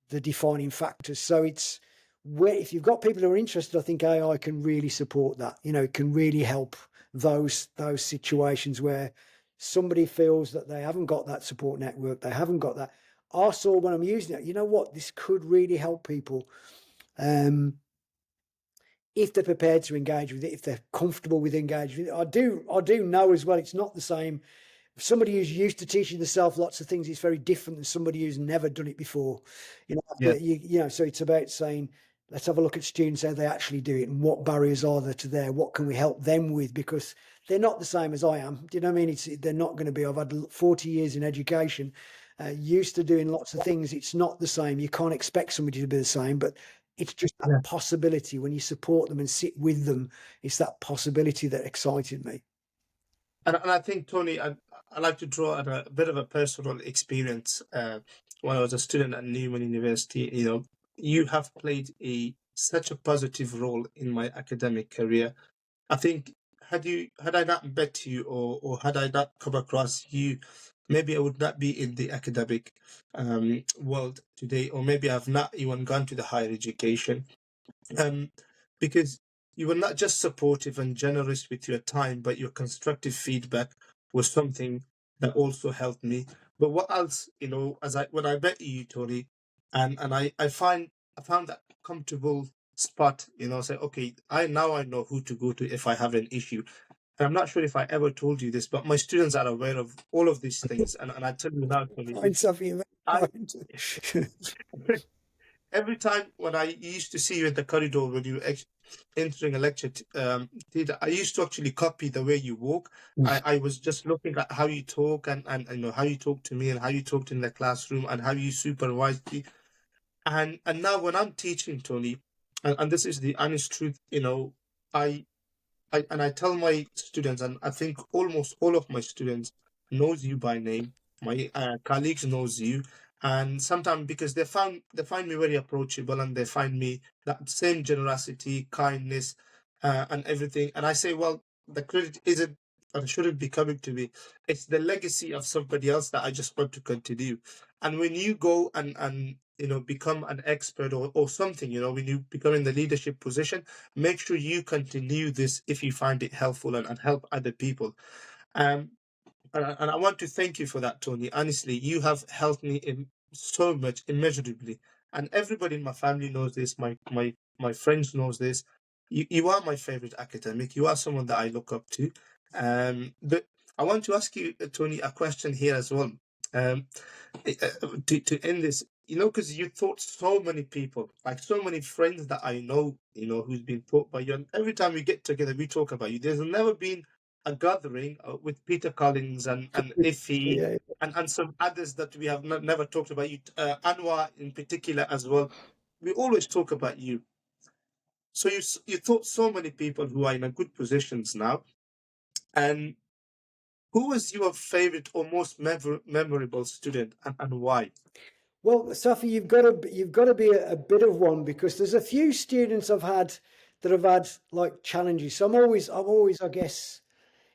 the defining factors. So it's where, if you've got people who are interested, I think AI can really support that. It can really help those situations where somebody feels that they haven't got that support network, they haven't got that. I saw when I'm using it, this could really help people, if they're prepared to engage with it, if they're comfortable with engaging with it. I do know as well, it's not the same. Somebody who's used to teaching themselves lots of things is very different than somebody who's never done it before. Yeah. So it's about saying, let's have a look at students, how they actually do it, and what barriers are there to there. What can we help them with? Because they're not the same as I am. Do you know what I mean? They're not going to be. I've had 40 years in education, used to doing lots of things. It's not the same. You can't expect somebody to be the same, but it's just that Yeah. possibility when you support them and sit with them. It's that possibility that excited me. And I think, Tony, I like to draw on a bit of a personal experience. When I was a student at Newman University, you have played such a positive role in my academic career. I think had I not met you, or had I not come across you, maybe I would not be in the academic world today, or maybe I've not even gone to the higher education. um, because you were not just supportive and generous with your time, but your constructive feedback was something that also helped me. But what else, as when I met you, Tony, and I found that comfortable spot, say, okay, I know who to go to if I have an issue. And I'm not sure if I ever told you this, but my students are aware of all of these things. And I tell you now, Tony, Find something. I every time when I used to see you in the corridor when you were entering a lecture theater, I used to actually copy the way you walk. I was just looking at how you talk, and how you talk to me, and how you talked in the classroom, and how you supervised me. And now when I'm teaching, Tony, and this is the honest truth, I I tell my students, and I think almost all of my students knows you by name. My colleagues knows you, and sometimes because they find me very approachable, and they find me that same generosity, kindness, and everything. And I say, well, the credit isn't and shouldn't be coming to me. It's the legacy of somebody else that I just want to continue. And when you go and become an expert, or something, when you become in the leadership position, make sure you continue this if you find it helpful, and help other people. Um, and I want to thank you for that, Tony. Honestly, you have helped me in so much, immeasurably. And everybody in my family knows this. My friends knows this. You are my favorite academic. You are someone that I look up to. But I want to ask you, Tony, a question here as well. Um, to end this, because you taught so many people, like so many friends that I know, who's been taught by you. And every time we get together, we talk about you. There's never been a gathering with Peter Collins and Iffy Yeah. and some others that we have never talked about you, Anwar in particular as well. We always talk about you. So you taught so many people who are in a good positions now, and Who was your favorite or most memorable student, and why? Well, Safi, you've got to be a bit of one, because there's a few students I've had that have had like challenges. So I'm always, I guess,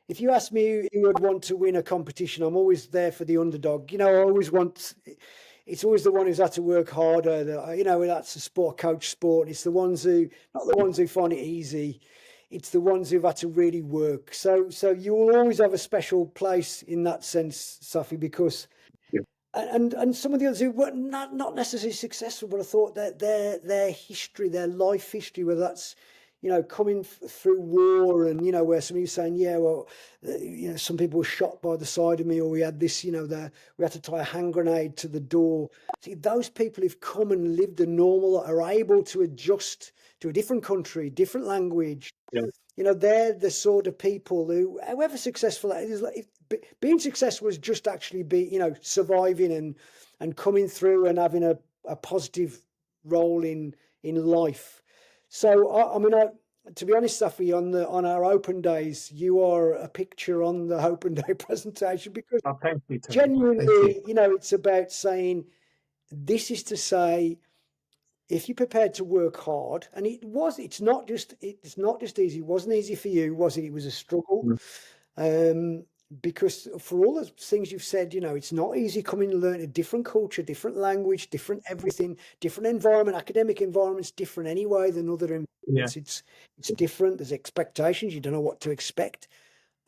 if you ask me who would want to win a competition, I'm always there for the underdog. I always want. It's always the one who's had to work harder. That's a sport, coach sport. It's the ones who, not the ones who find it easy. It's the ones who've had to really work. So you will always have a special place in that sense, Safi, because Yeah. and some of the others who were not necessarily successful, but I thought that their history, their life history, whether that's coming through war, and where somebody was saying, yeah, well, some people were shot by the side of me, or we had this, we had to tie a hand grenade to the door. See, those people who've come and lived a normal, are able to adjust to a different country, different language. Yeah. They're the sort of people who, however successful it is, like, being successful is just actually surviving and coming through and having a positive role in life. So to be honest, Safi, on our open days, you are a picture on the open day presentation, because Oh, thank you, Tony. Thank you. genuinely, it's about saying, this is to say, if you're prepared to work hard, and it's not just easy. It wasn't easy for you, was it? It was a struggle. Because for all the things you've said, it's not easy coming to learn a different culture, different language, different everything, different environment. Academic environment's different anyway than other Yeah. environments. It's different. There's expectations. You don't know what to expect.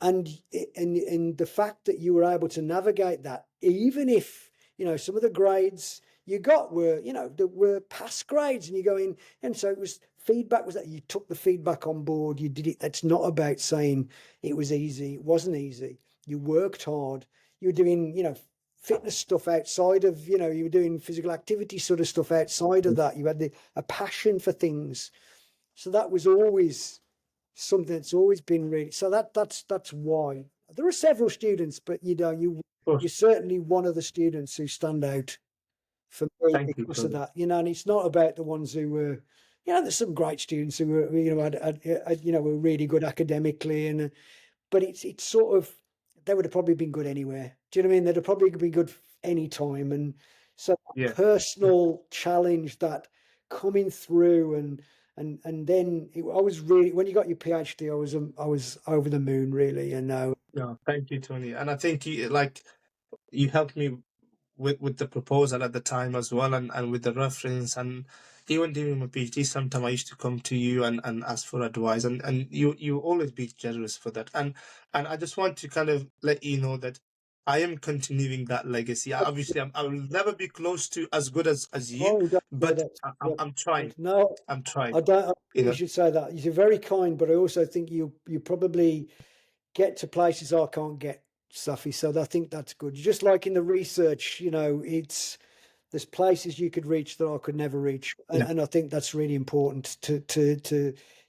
And the fact that you were able to navigate that, even if, some of the grades you got were, there were pass grades, and you're going, and so feedback was that you took the feedback on board, you did it. That's not about saying it was easy. It wasn't easy. You worked hard. You were doing, fitness stuff outside of, you were doing physical activity sort of stuff outside of that. You had a passion for things. So that was always something that's always been really, so that's why. There are several students, but you're certainly one of the students who stand out for me Thank you, because of Tony. that. And it's not about the ones who were, there's some great students who were, were really good academically, but it's sort of, they would have probably been good anywhere. Do you know what I mean? They'd have probably been good any time. And so Yeah. personal challenge, that coming through, and then I was really, when you got your PhD, I was over the moon, really. No, thank you, Tony. And I think you helped me with the proposal at the time as well, and with the reference, and even during my PhD, sometimes I used to come to you and ask for advice, and you always be generous for that. And I just want to kind of let you know that I am continuing that legacy. Obviously, I will never be close to as good as you, Oh, don't say but that. I'm trying. No, I'm trying. I don't. I You think you know. should say that. You're very kind, but I also think you probably get to places I can't get, Safi. So I think that's good. Just like in the research, there's places you could reach that I could never reach, Yeah. and I think that's really important to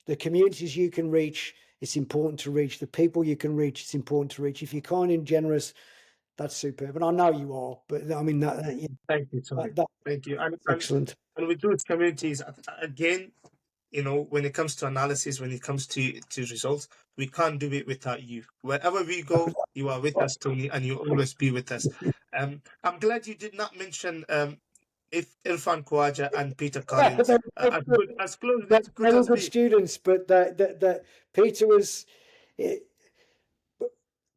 the communities you can reach. It's important to reach the people you can reach. It's important to reach. If you're kind and generous, that's superb, and I know you are. But I mean Thank you, Tony. that's Thank you. excellent. And with those communities, again, when it comes to analysis, when it comes to results, we can't do it without you. Wherever we go, you are with us, Tony, and you'll always be with us. I'm glad you did not mention if Irfan Khawaja and Peter Yeah, Collins, as close they as it could were as good be. students, but that Peter was.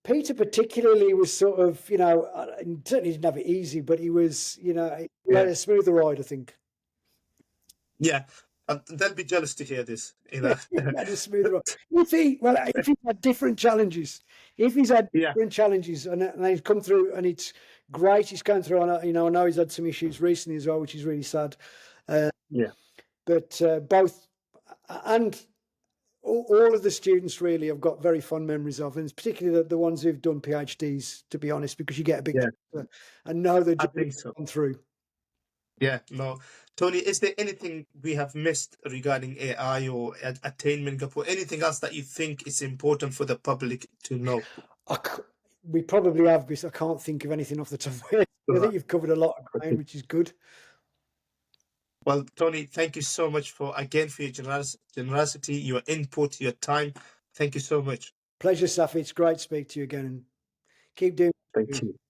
Peter particularly was sort of, certainly didn't have it easy, but he was, he had Yeah, a smoother ride, I think. yeah. They'll be jealous to hear this. He had a smoother ride. If he had different challenges, Yeah, and he's come through, and it's great he's come through, and I know he's had some issues recently as well, which is really sad. yeah. But both, and all of the students really I've got very fond memories of, and particularly the ones who've done PhDs, to be honest, because you get a big Yeah, picture and know the I journey think so. they've gone through. Yeah, no. Tony, is there anything we have missed regarding AI or attainment gap or anything else that you think is important for the public to know? We probably have, because I can't think of anything off the top of my head. I Right. think you've covered a lot of ground, Okay. which is good. Well, Tony, thank you so much for your generosity, your input, your time. Thank you so much. Pleasure, Safi. It's great to speak to you again. Keep doing. Thank you.